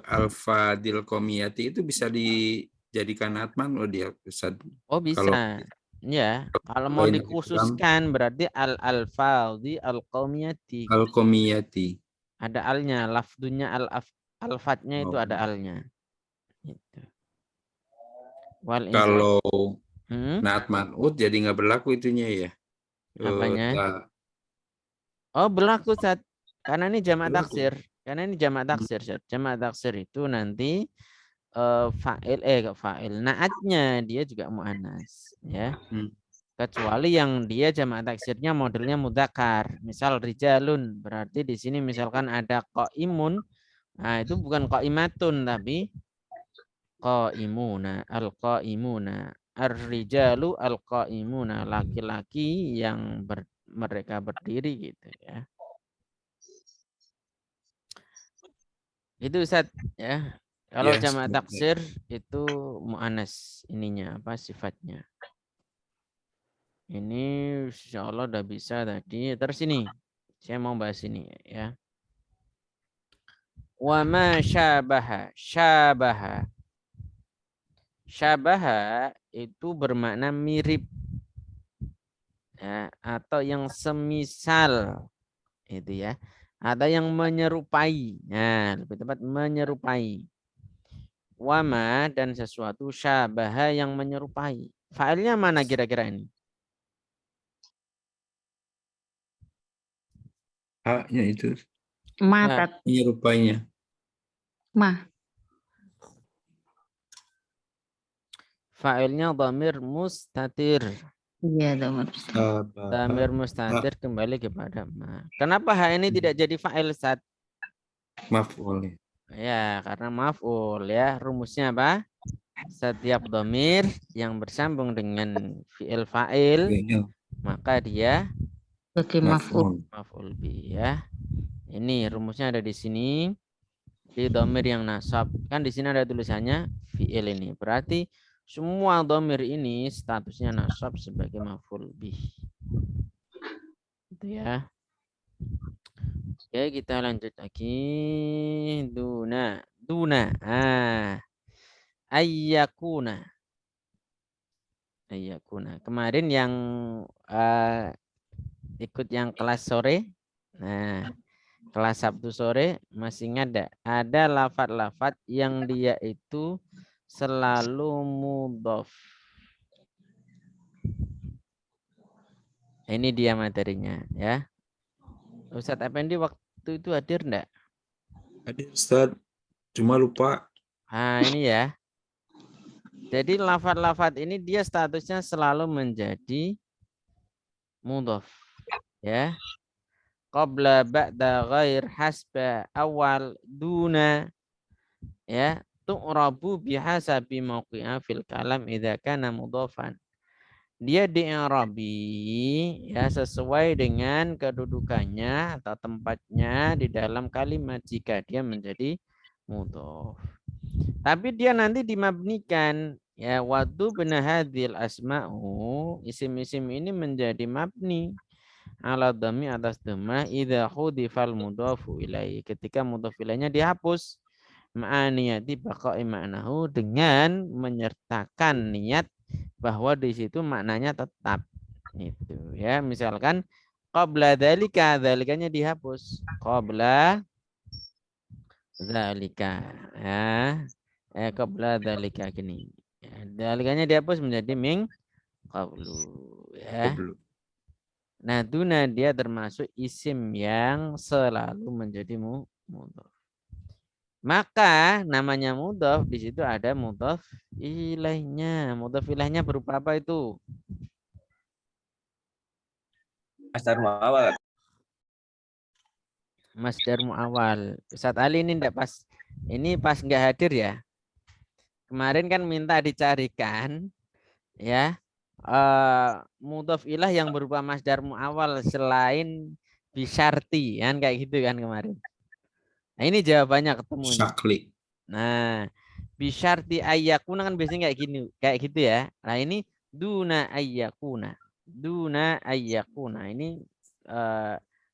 al-fadil qomiyati itu bisa dijadikan atman loh dia Ustaz. Oh bisa. Kalau Ya, kalau mau ini dikhususkan berarti al-fadhi al-qaumiyati. al-qomiyati. Ada alnya, lafdunya al-fatnya itu ada alnya. Gitu. Kalau naat man'ut jadi nggak berlaku itunya ya. Apanya? Oh berlaku Ustaz. Karena ini jamak taksir. Karena ini jamak taksir. Jamak taksir itu nanti fa'il naatnya dia juga mu'annas ya. Kecuali yang dia jamak taksirnya modelnya mudzakkar. Misal rijalun berarti di sini misalkan ada qaimun. Nah, itu bukan qaimatun tapi qaimuna, al-qaimuna. Ar-rijalu al-qaimuna, laki-laki yang mereka berdiri gitu ya. Itu Ustaz ya. Kalau jamak taksir itu mu'annas ininya apa sifatnya. Ini insya Allah udah bisa tadi. Terus ini saya mau bahas ini ya. Wa ma syabaha. Syabaha. Syabaha itu bermakna mirip. Ya, atau yang semisal itu ya. Ada yang menyerupai. Nah, lebih tepat menyerupai. Wama dan sesuatu syabaha yang menyerupai. Failnya mana kira-kira ini? Ya itu. Matat. Menyerupainya. Failnya dhamir mustatir. Iya, dhamir mustatir. Dhamir mustatir kembali kepada ma. Kenapa ha ini tidak jadi fa'il Ustaz? Maf'ul. Ya, karena maf'ul ya. Rumusnya apa? Setiap dhamir yang bersambung dengan fi'il fa'il, maka dia sebagai maf'ul. Maf'ul bi ya. Ini rumusnya ada di sini. Di dhamir yang nasab. Kan di sini ada tulisannya fi'il ini. Berarti semua dhamir ini statusnya nasab sebagai maf'ul bih. Itu ya. Oke, kita lanjut lagi. Duna. Ayyakuna. Kemarin yang ikut yang kelas sore. Nah, Kelas Sabtu sore masih ingat enggak? Ada lafadz-lafadz yang dia itu selalu mudhof. Ini dia materinya ya. Ustadz Effendi waktu itu hadir enggak? Ada Ustaz, cuma lupa. Nah, ini ya. Jadi lafadz-lafadz ini dia statusnya selalu menjadi mudhof ya. Qabla ba'da ghair hasba awal duna ya tu'rabu bihasabi mauqi'a fil kalam idza kana mudhofan. Dia di'irabi ya sesuai dengan kedudukannya atau tempatnya di dalam kalimat jika dia menjadi mudhof. Tapi dia nanti dimabnikan ya waktu benar hadil asma'u isim-isim ini menjadi mabni ala dhammi atas dhamma idza hudifal mudhafu ilaihi ketika mudhaf ilaihnya dihapus ma'aniyati baqa'i ma'nahu dengan menyertakan niat bahwa di situ maknanya tetap itu ya. Misalkan qabla dzalika, dzalikanya dihapus qabla dzalika ya. Qabla dzalika gini ya, dzalikanya dihapus menjadi min qablu ya. Nah, duna dia termasuk isim yang selalu menjadi mudhof. Maka namanya mudhof di situ ada mudhof ilaihnya. Mudhof ilaihnya berupa apa itu? Masdar muawal. Masdar muawal. Ustaz Ali ini enggak pas. Ini pas enggak hadir ya. Kemarin kan minta dicarikan ya. Mudhof ilah yang berupa masdar muawal selain bisyarti kan kayak gitu kan kemarin. Nah, ini jawabannya ketemu nih. Syakli. Nah, bisyarti ayyakuna kan biasanya kayak gini, kayak gitu ya. Nah, ini duna ayyakuna. Duna ayyakuna. Ini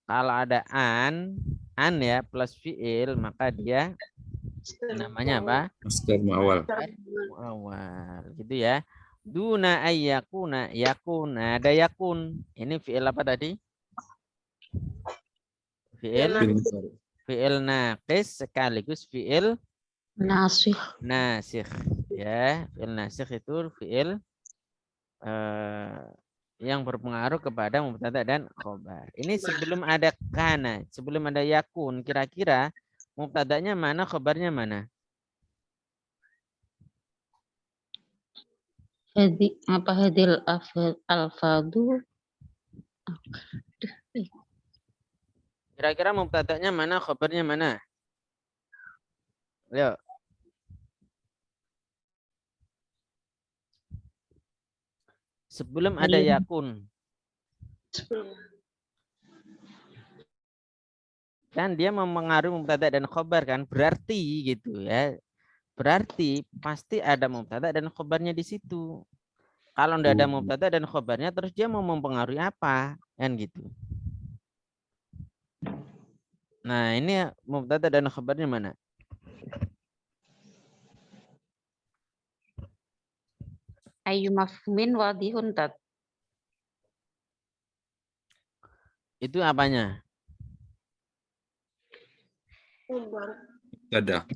kalau ada an ya plus fiil maka dia namanya apa? Masdar muawal. Muawal gitu ya. Duna ayyakuna, yakuna, ada yakun. Ini fiil apa tadi? Fiil naqis sekaligus fiil Nasikh. nasikh ya. Fiil nasikh itu fiil yang berpengaruh kepada mubtada dan khobar. Ini sebelum ada kana, sebelum ada yakun, kira-kira mubtadanya mana, khobarnya mana? Hadil alfadu. Kira-kira mubtadanya mana, khobarnya mana? Ayo. Sebelum ada yakun. Kan dia mempengaruhi mubtada dan khobar kan, berarti gitu ya. Berarti pasti ada mubtada dan khobarnya di situ. Kalau enggak ada mubtada dan khobarnya terus dia mau mempengaruhi apa? Kan gitu. Nah, ini mubtada dan khobarnya mana? Ayu mafhumin wadihun tat. Itu apanya? Ada.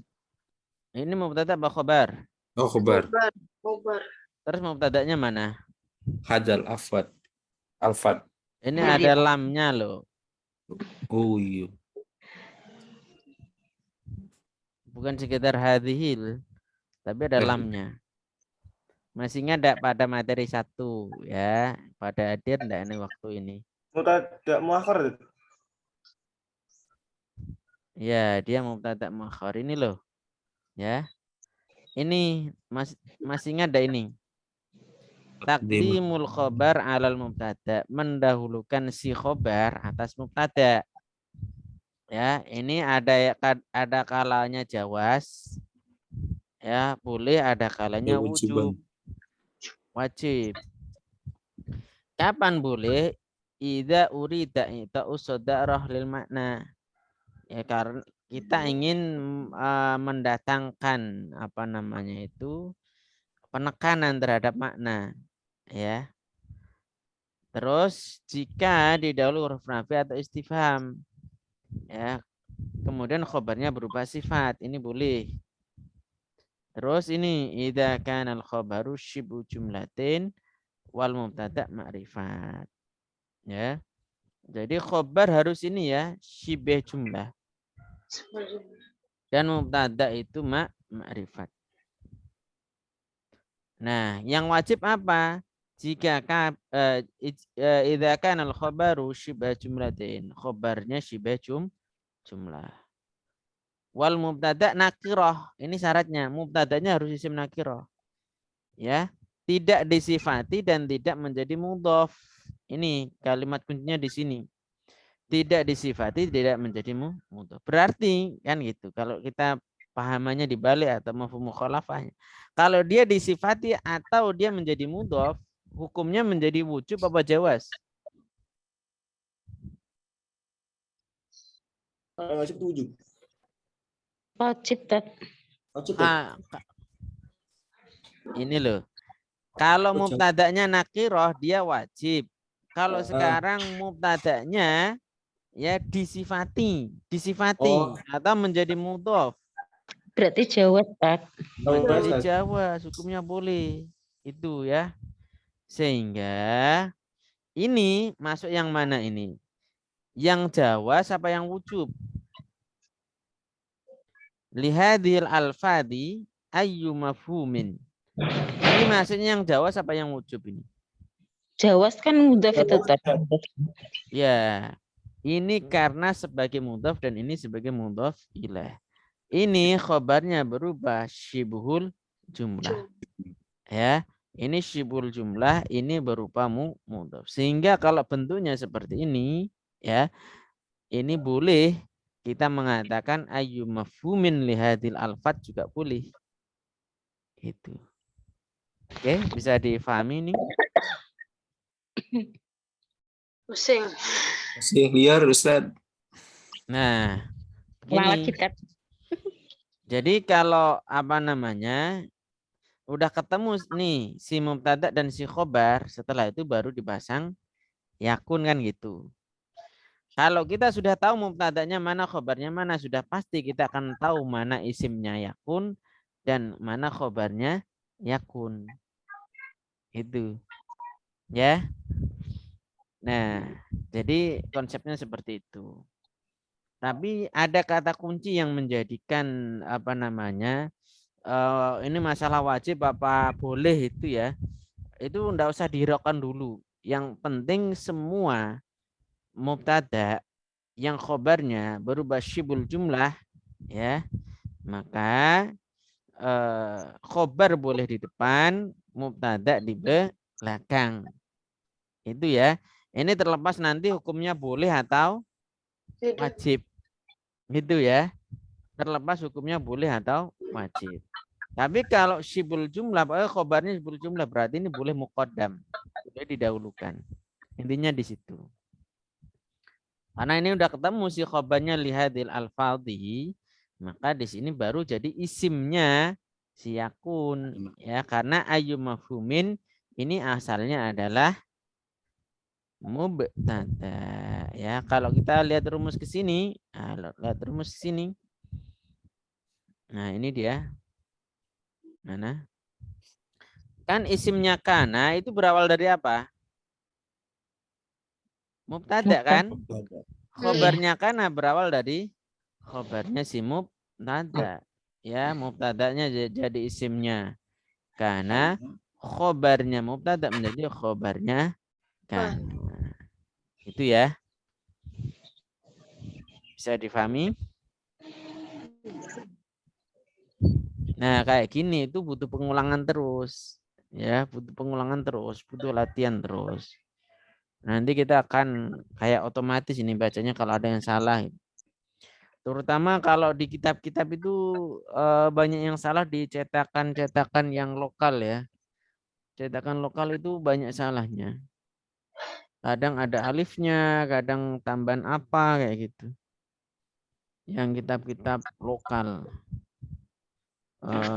Ini mubtada apa khobar? Oh, khobar. Khobar. Terus mubtadanya mana? Hadal afad. Alfad. Ini ada lamnya loh. Oh iya. Bukan sekedar hadhil, tapi ada lamnya. Masih ingat enggak pada materi 1 ya? Pada hadir enggak ini waktu ini? Mubtada muakhar. Ya, dia mubtada muakhar ini loh. Ya. Ini masih ingat enggak ini? Taqdimul khobar alal mubtada, mendahulukan si khobar atas mubtada. Ya, ini ada kalanya jawaz. Ya, boleh ada kalanya wujub. Wajib. Kapan boleh? Idza urida ita'u sadarah lil makna. Ya, karena kita ingin mendatangkan apa namanya itu penekanan terhadap makna ya. Terus jika didahului huruf nafi atau istifham ya, kemudian khobarnya berupa sifat, ini boleh. Terus ini idza kana al-khabaru syibu jumlatin wal mubtada ma'rifat. Ya. Jadi khobar harus ini ya, syibeh jumlah. Dan mubtada itu ma'rifat. Nah, yang wajib apa? Jika idza kana al-khabaru syibah jumlatin, khobarnya syibah jumlah. Wal mubtada nakirah. Ini syaratnya, mubtadanya harus isim nakirah. Ya, tidak disifati dan tidak menjadi mudhaf. Ini kalimat kuncinya di sini. Tidak disifati, tidak menjadi mudhaf. Berarti kan gitu. Kalau kita pahamannya dibalik atau mafhum mukhalafahnya. Kalau dia disifati atau dia menjadi mudhaf, hukumnya menjadi wujub apa jawaz? Wajib tujuh. Wajib, Tat. Wajib. Ini loh. Kalau mubtada'nya nakirah dia wajib. Kalau sekarang mubtada'nya ya disifati atau menjadi mudhaf. Berarti jawab, Tat. Menjadi Jawa, hukumnya boleh. Itu ya. Sehingga ini masuk yang mana ini? Yang Jawa siapa yang wujub? Lihadil alfadi ayyu mafhumin. Ini maksudnya yang Jawa siapa yang wujub ini? Jawas kan mudhaf itu, Tat. Ya. Ini karena sebagai mudhaf dan ini sebagai mudhaf ilaih. Ini khobarnya berubah syibhul jumlah. Ya, ini syibhul jumlah, ini berupa mudhaf. Sehingga kalau bentuknya seperti ini, ya, ini boleh kita mengatakan ayyu mafhumin lihadil alfat juga boleh. Itu. Oke, bisa difahami nih. Pusing. Masih liar, Ustaz. Nah, Malah begini. kita. Jadi kalau apa namanya udah ketemu nih si mubtada dan si khobar, setelah itu baru dipasang yakun kan gitu. Kalau kita sudah tahu mubtadanya mana, khobarnya mana, sudah pasti kita akan tahu mana isimnya yakun dan mana khobarnya yakun. Itu. Ya. Nah, jadi konsepnya seperti itu. Tapi ada kata kunci yang menjadikan apa namanya ini masalah wajib apa boleh itu ya. Itu enggak usah dihiraukan dulu. Yang penting semua mubtada yang khobarnya berubah syibul jumlah ya, maka khobar boleh di depan, mubtada di belakang. Itu ya. Ini terlepas nanti hukumnya boleh atau wajib. Gitu ya. Terlepas hukumnya boleh atau wajib. Tapi kalau syibul jumlah, khobarnya syibul jumlah berarti ini boleh muqaddam. Boleh didahulukan. Intinya di situ. Karena ini udah ketemu si khobarnya lihadil alfadhi, maka di sini baru jadi isimnya si yakun ya, karena ayu mafhumin ini asalnya adalah mubtada ya. Kalau kita lihat rumus ke sini, lihat rumus ke sini. Nah, ini dia. Mana? Kan isimnya kana itu berawal dari apa? Mubtada kan? Khobarnya kana berawal dari khobarnya si mubtada. Ya, mubtadanya jadi isimnya kana, khobarnya mubtada menjadi khobarnya kana. Itu ya. Bisa difahami? Nah, kayak gini itu butuh pengulangan terus. Ya, butuh pengulangan terus, butuh latihan terus. Nanti kita akan kayak otomatis ini bacanya kalau ada yang salah. Terutama kalau di kitab-kitab itu banyak yang salah di cetakan-cetakan yang lokal ya. Cetakan lokal itu banyak salahnya. Kadang ada alifnya, kadang tambahan apa kayak gitu. Yang kitab-kitab lokal.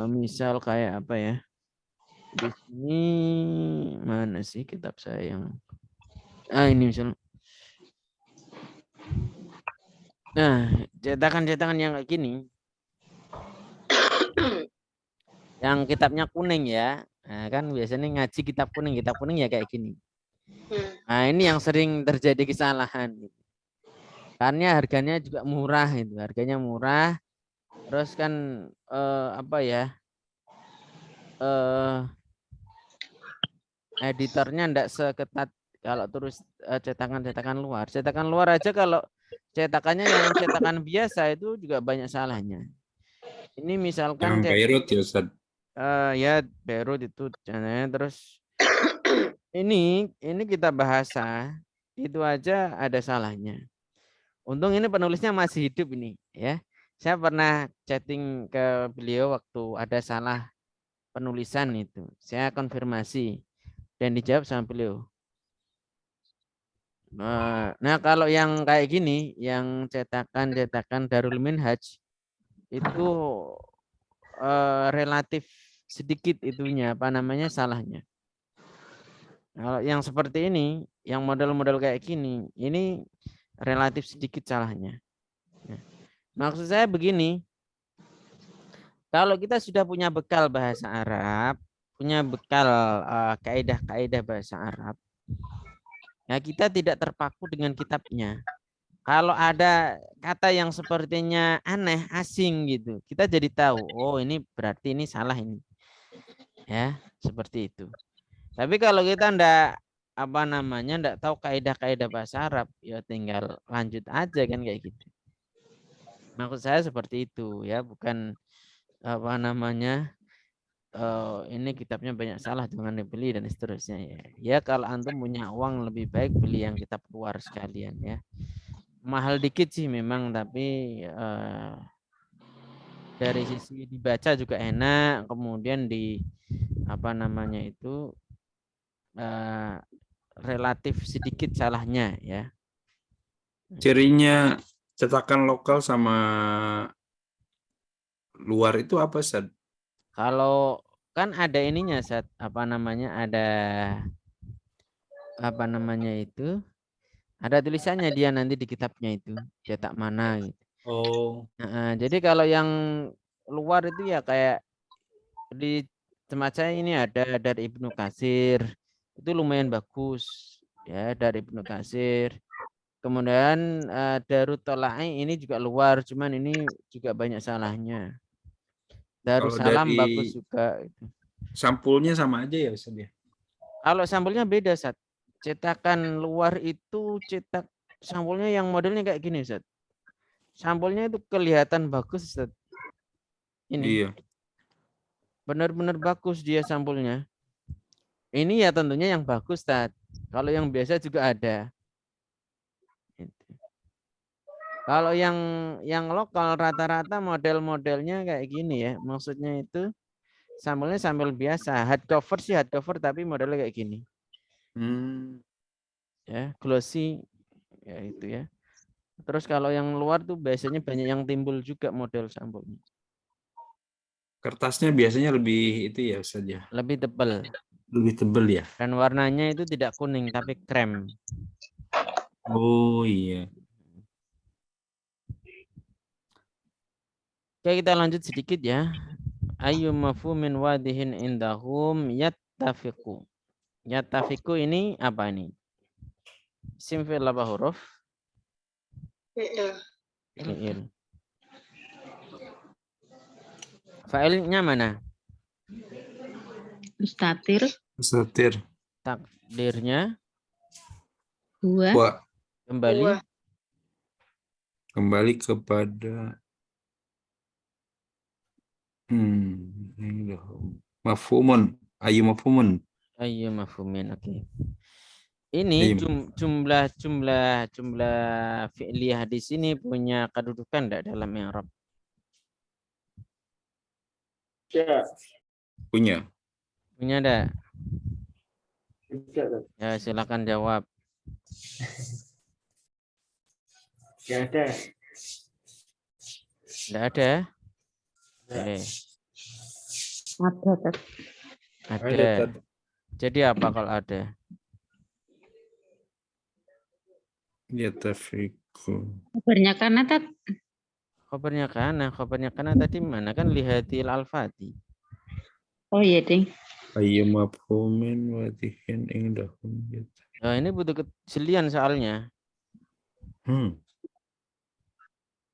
Misal kayak apa ya? Di sini mana sih kitab saya yang ini misalnya Nah, cetakan-cetakan yang kayak gini, yang kitabnya kuning ya, nah, kan biasanya ngaji kitab kuning ya kayak gini. Nah, ini yang sering terjadi kesalahan. Karena harganya juga murah itu, harganya murah. Terus kan apa ya? Editornya enggak seketat kalau terus cetakan-cetakan luar. Cetakan luar aja kalau cetakannya yang cetakan biasa itu juga banyak salahnya. Ini misalkan Yang Beirut ya Ustaz. ya Beirut itu terus ini kita bahasa itu aja ada salahnya. Untung ini penulisnya masih hidup ini ya. Saya pernah chatting ke beliau waktu ada salah penulisan itu. Saya konfirmasi dan dijawab sama beliau. Nah, kalau yang kayak gini, yang cetakan Darul Minhaj itu relatif sedikit itunya apa namanya salahnya. Kalau yang seperti ini, yang model-model kayak gini, ini relatif sedikit salahnya. Nah, maksud saya begini, kalau kita sudah punya bekal bahasa Arab, punya bekal kaidah-kaidah bahasa Arab, ya kita tidak terpaku dengan kitabnya. Kalau ada kata yang sepertinya aneh, asing gitu, kita jadi tahu, oh ini berarti ini salah ini. Ya, seperti itu. Tapi kalau kita ndak ndak tahu kaidah-kaidah bahasa Arab, ya tinggal lanjut aja kan kayak gitu. Maksud saya seperti itu ya, bukan ini kitabnya banyak salah jangan dibeli dan seterusnya ya. Ya kalau antum punya uang lebih baik beli yang kitab luar sekalian ya. Mahal dikit sih memang tapi dari sisi dibaca juga enak, kemudian di relatif sedikit salahnya ya. Cirinya cetakan lokal sama luar itu apa Ustaz? Kalau kan ada ininya ada tulisannya dia nanti di kitabnya itu cetak mana gitu. Oh. Jadi kalau yang luar itu ya kayak di tempat saya ini ada dari Ibnu Katsir itu lumayan bagus ya dari Ibnu Katsir. Kemudian Darut Tolai ini juga luar, cuman ini juga banyak salahnya. Darussalam dari bagus juga. sampulnya sama aja ya Ustaz ya? Kalau sampulnya beda, Sat. Cetakan luar itu sampulnya yang modelnya kayak gini, Sat. Sampulnya itu kelihatan bagus, Sat. Ini. Iya. Benar-benar bagus dia sampulnya. Ini ya tentunya yang bagus, Sat. Kalau yang biasa juga ada. Kalau yang lokal rata-rata model-modelnya kayak gini ya. Maksudnya itu sampulnya sampul biasa. Hardcover tapi modelnya kayak gini. Ya, glossy ya itu ya. Terus kalau yang luar tuh biasanya banyak yang timbul juga model sampulnya. Kertasnya biasanya lebih itu ya Ustaz ya. Lebih tebal. Lebih tebal ya. Dan warnanya itu tidak kuning tapi krem. Oh iya. Oke, kita lanjut sedikit ya. Ayyu mafhumin wadihin indahum yattafiqu. Yattafiqu ini apa ini? Isim fi'il apa huruf? Fi'il. Fa'ilnya mana? Mustatir. Mustatir. Takdirnya Huwa. Kembali kepada mafhumun. Ayu mafhumun. Ayyu mafhumin. Oke. Ini jumlah fi'liyah di sini punya kedudukan enggak dalam i'rab? Ya. Punya. Punya enggak? Ya, silakan jawab. Enggak ada. Enggak ada? Oke. Ada. Jadi apa kalau ada? Yattafiqu. Kabarnya karena tat. Khobarnya kana tadi mana kan lihatil al-fati. Oh iya ding. Ayyu mafhumin wadihin indahum. Nah, ini butuh kejelian soalnya.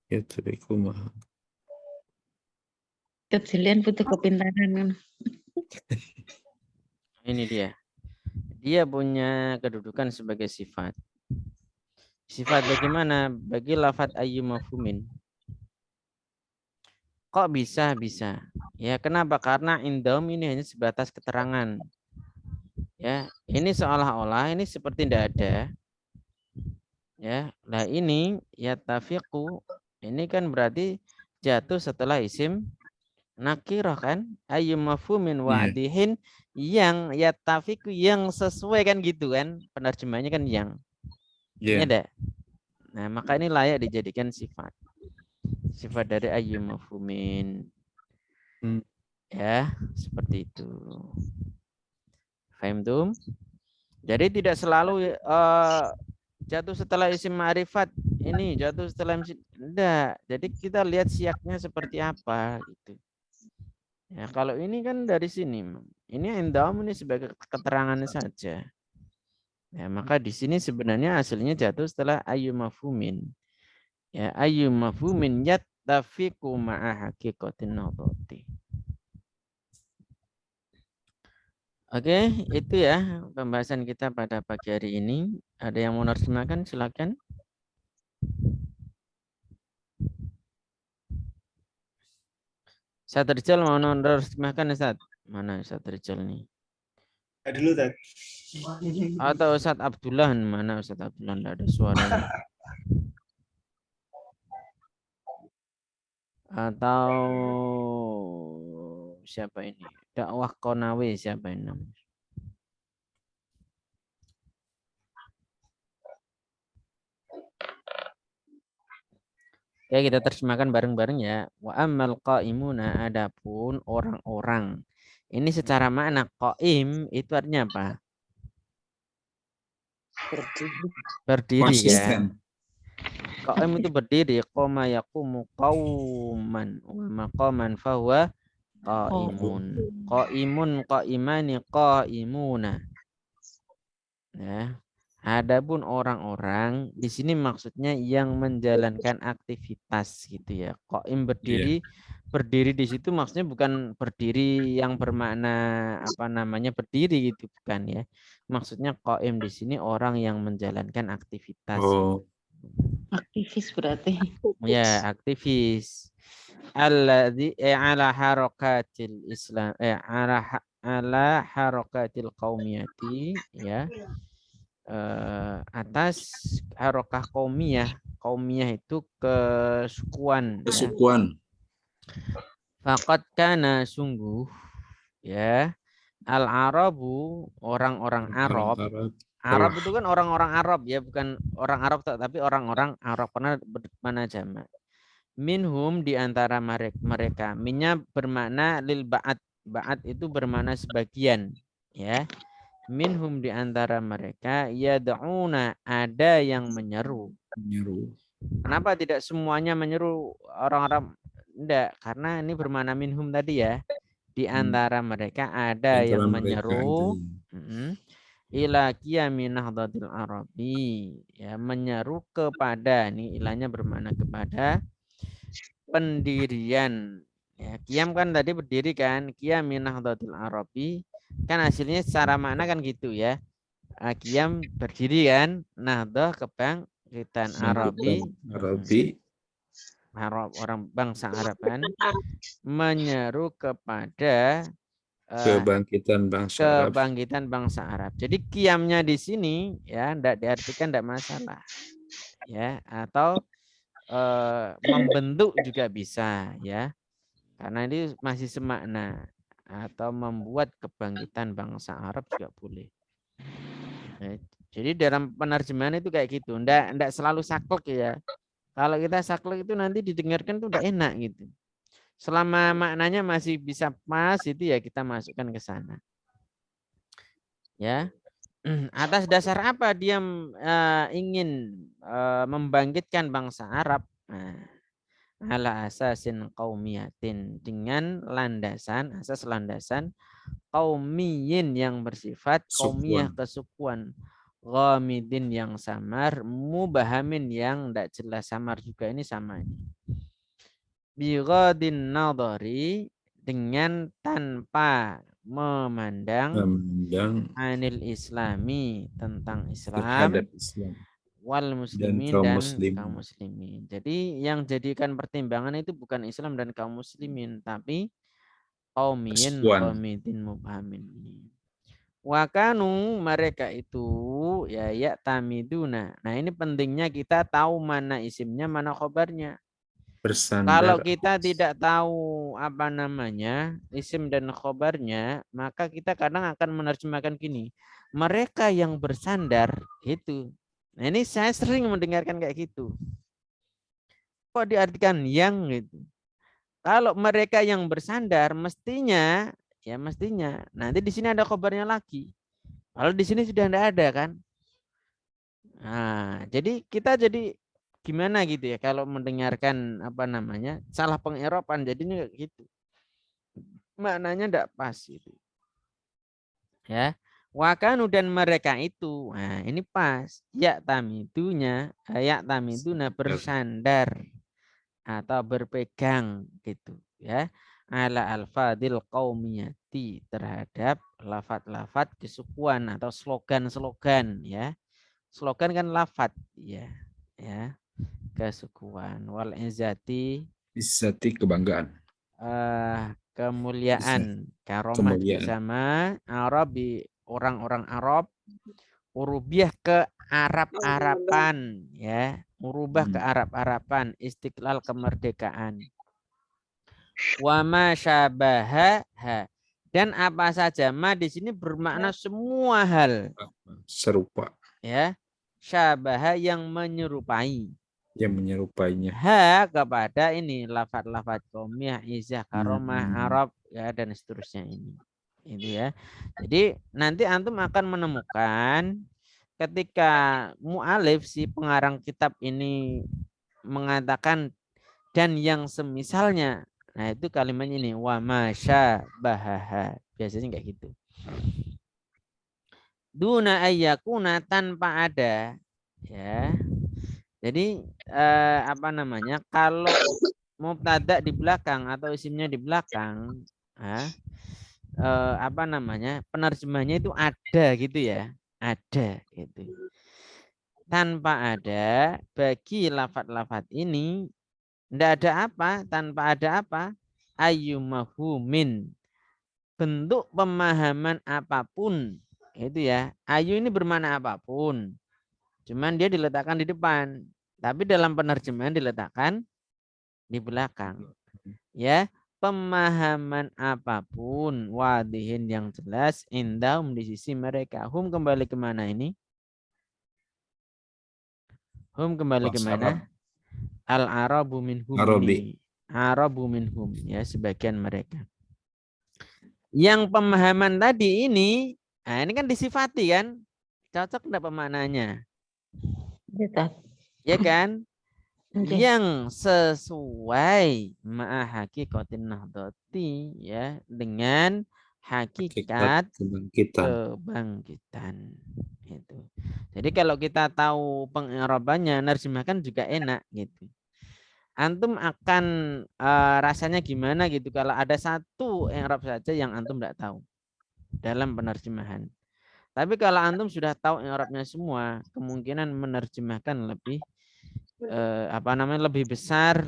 Ya teriku maha. Kejelian butuh kepintaran kan. Ini dia. Dia punya kedudukan sebagai sifat. Sifat bagaimana? Bagi lafadz ayyu mafhumin. Kok bisa? Bisa. Ya, kenapa? Karena indahum ini hanya sebatas keterangan. Ya, ini seolah-olah ini seperti tidak ada. Ya, nah ini yatafiqu ini kan berarti jatuh setelah isim nakirah kan? Ayyu mafhumin wa'dihin yang yatafiqu yang sesuai kan gitu kan? Penerjemahnya kan yang. Ini ada. Nah, maka ini layak dijadikan sifat. Sifat dari ayyu mafhumin. Ya, seperti itu. Fahimtum? Jadi tidak selalu jatuh setelah isim ma'rifat ini jatuh setelah isim enggak. Jadi kita lihat siaknya seperti apa gitu. Ya, kalau ini kan dari sini. Ini indahum ini sebagai keterangan saja. Ya, maka di sini sebenarnya hasilnya jatuh setelah ayyu mafhumin. Ya, ayyu mafhumin yattafiqu ma'a haqiqatin nadhati. Oke, itu ya pembahasan kita pada pagi hari ini. Ada yang mau menerjemahkan? Silakan. Ustaz Rizal mau menerjemahkan Ustaz? Mana Ustaz Rizal nih? Dulu Tat. Atau Ustaz Abdullah? Mana Ustaz Abdullah? Tidak ada suaranya. Atau siapa ini? Dakwah Konawe siapa ini namanya? Ya, kita terjemahkan bareng-bareng ya. Wa ammal qaimuna, adapun orang-orang. Ini secara makna qaim itu artinya apa? Berdiri kan. Qaim itu berdiri. Qoma yaqumu qauman wa maqaman fahuwa qaimun. Qaimun qaimani qaimuna. Ya. Adapun orang-orang di sini maksudnya yang menjalankan aktivitas gitu ya. Qaim berdiri, berdiri di situ maksudnya bukan berdiri yang bermakna apa namanya berdiri gitu bukan ya. Maksudnya qaim di sini orang yang menjalankan aktivitas. Aktivis berarti. Ya, aktivis. Alladzi ala harakatil Islam ala harakatil qaumiyati ya. Atas harokah qaumiyah itu kesukuan faqad kana sungguh ya al-arabu orang-orang Arab itu kan orang-orang Arab ya bukan orang Arab tapi orang-orang Arab karena bermakna jamak minhum di antara mereka minnya bermakna lil ba'at itu bermakna sebagian ya. Minhum di antara mereka yad'una ada yang menyeru. Kenapa tidak semuanya menyeru orang-orang? Enggak, karena ini bermakna minhum tadi ya. Di antara mereka ada yang menyeru ila qiyami nahdlatil arabi ya menyeru kepada ini ilahnya bermakna kepada pendirian ya. Qiyam kan tadi berdiri kan qiyami nahdlatil arabi kan hasilnya secara makna kan gitu ya. Qiyam berdiri kan, nahdah kebangkitan Arabi Arab orang bangsa Arab kan menyeru kepada kebangkitan bangsa Arab. Jadi qiyamnya di sini ya tidak diartikan tidak masalah. Ya, atau membentuk juga bisa ya. Karena ini masih semakna. Atau membuat kebangkitan bangsa Arab juga boleh. Nah, jadi dalam penerjemahan itu kayak gitu, ndak selalu saklek ya. Kalau kita saklek itu nanti didengarkan tuh ndak enak gitu. Selama maknanya masih bisa pas itu ya kita masukkan ke sana. Ya, atas dasar apa dia ingin membangkitkan bangsa Arab. Nah, ala asasin qaumiyatin, dengan asas landasan qaumiyin yang bersifat qaumiyah, kesukuan, ghamidin yang samar, mubahamin yang tidak jelas. Samar juga ini sama ini. Bighadin nadhari, dengan tanpa memandang anil islami, tentang Islam, terhadap Islam wal muslimin kaum dan muslimin. kaum muslimin. Jadi yang jadikan pertimbangan itu bukan Islam dan kaum muslimin, tapi qaumiyin Persekutuan. ghamidin mubhamin. Wakanu, mereka itu ya tamiduna. Nah, ini pentingnya kita tahu mana isimnya, mana khobarnya. Kalau Bersandar kita tidak tahu apa namanya isim dan khobarnya, maka kita kadang akan menerjemahkan gini, mereka yang bersandar gitu. Nah, ini saya sering mendengarkan kayak gitu. Kok diartikan yang gitu? Kalau mereka yang bersandar, mestinya nanti di sini ada khobarnya lagi. Kalau di sini sudah tidak ada kan? Nah, jadi kita gimana gitu ya kalau mendengarkan apa namanya salah pengeropan, jadinya gitu. Maknanya tidak pas gitu. Ya. Wakanu, dan mereka itu. Nah, ini pas. Ya tamiduna bersandar atau berpegang gitu ya. Ala alfadil qaumiyati, terhadap lafat-lafat kesukuan atau slogan-slogan ya. Slogan kan lafat ya. Ya. Kesukuan wal izzati, kebanggaan. kemuliaan, karomah juga Kemuliaan. sama. Arabi, orang-orang Arab. Urubiyah, ke Arab-Araban ya. Urubah ke Arab-Araban. Istiqlal, kemerdekaan. Wa ma syabaha, dan apa saja. Ma di sini bermakna semua hal. Serupa. Ya. Syabaha, yang menyerupai. Yang menyerupainya. Kepada ini lafat-lafat qaumiyah, izah, karomah, Arab ya, dan seterusnya ini. Itu ya. Jadi nanti antum akan menemukan ketika mu'alif, si pengarang kitab ini mengatakan dan yang semisalnya. Nah, itu kalimatnya ini wa masyabaha. Biasanya kayak gitu. Duna ayyakuna, tanpa ada ya. Jadi apa namanya? Kalau mubtada di belakang atau isimnya di belakang, apa namanya? Penerjemahnya itu ada gitu ya. Ada gitu. Tanpa ada, bagi lafat-lafat ini tidak ada apa? Tanpa ada apa? Ayyumafhumin, bentuk pemahaman apapun. Itu ya. Ayu ini bermakna apapun. Cuman dia diletakkan di depan. Tapi dalam penerjemahan diletakkan di belakang. Ya, pemahaman apapun, wadihin, yang jelas, indahum, di sisi mereka. Hum kembali kemana ini? Hum kembali kemana? Al-Arabu minhum. Arabu minhum, ya, sebagian mereka. Yang pemahaman tadi ini, nah ini kan disifati kan? Cocok enggak pemaknanya? Ya kan? Yang sesuai ma'a hakikatin nahdati, ya, dengan hakikat kebangkitan. Itu. Jadi kalau kita tahu pengirabannya, nerjemahkan juga enak gitu. Antum akan rasanya gimana gitu kalau ada satu i'rab saja yang antum tidak tahu dalam penerjemahan. Tapi kalau antum sudah tahu i'rabnya semua, kemungkinan menerjemahkan lebih lebih besar,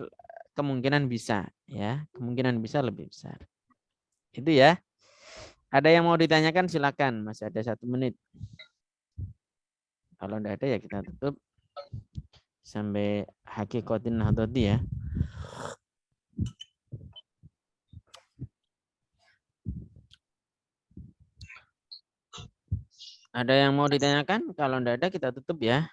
kemungkinan bisa ya, kemungkinan bisa lebih besar. Itu ya. Ada yang mau ditanyakan silakan, masih ada 1 menit. Kalau tidak ada ya kita tutup sampai hakikatin nahdati ya. Ada yang mau ditanyakan? Kalau tidak ada kita tutup ya.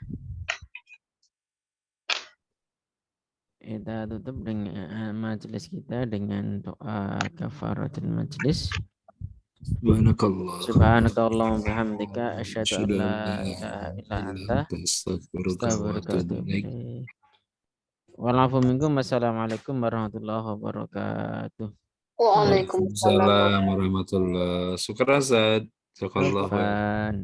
Kita tutup dengan majelis kita dengan doa kafaratul majelis. Subhanakallah. Subhanakallahumma bihamdika asyhadu an Asyhadu an la la ilaha illa ilaha anta anta astaghfiruka wa astaghfiruka wa atubu atubu ilaik. ilaik. Wa'alaikum minkum. Wassalamualaikum warahmatullahi wabarakatuh. Waalaikumsalam. Waalaikumsalam warahmatullahi wabarakatuh. Syukran Ustaz. Jazakallah khair. Afan.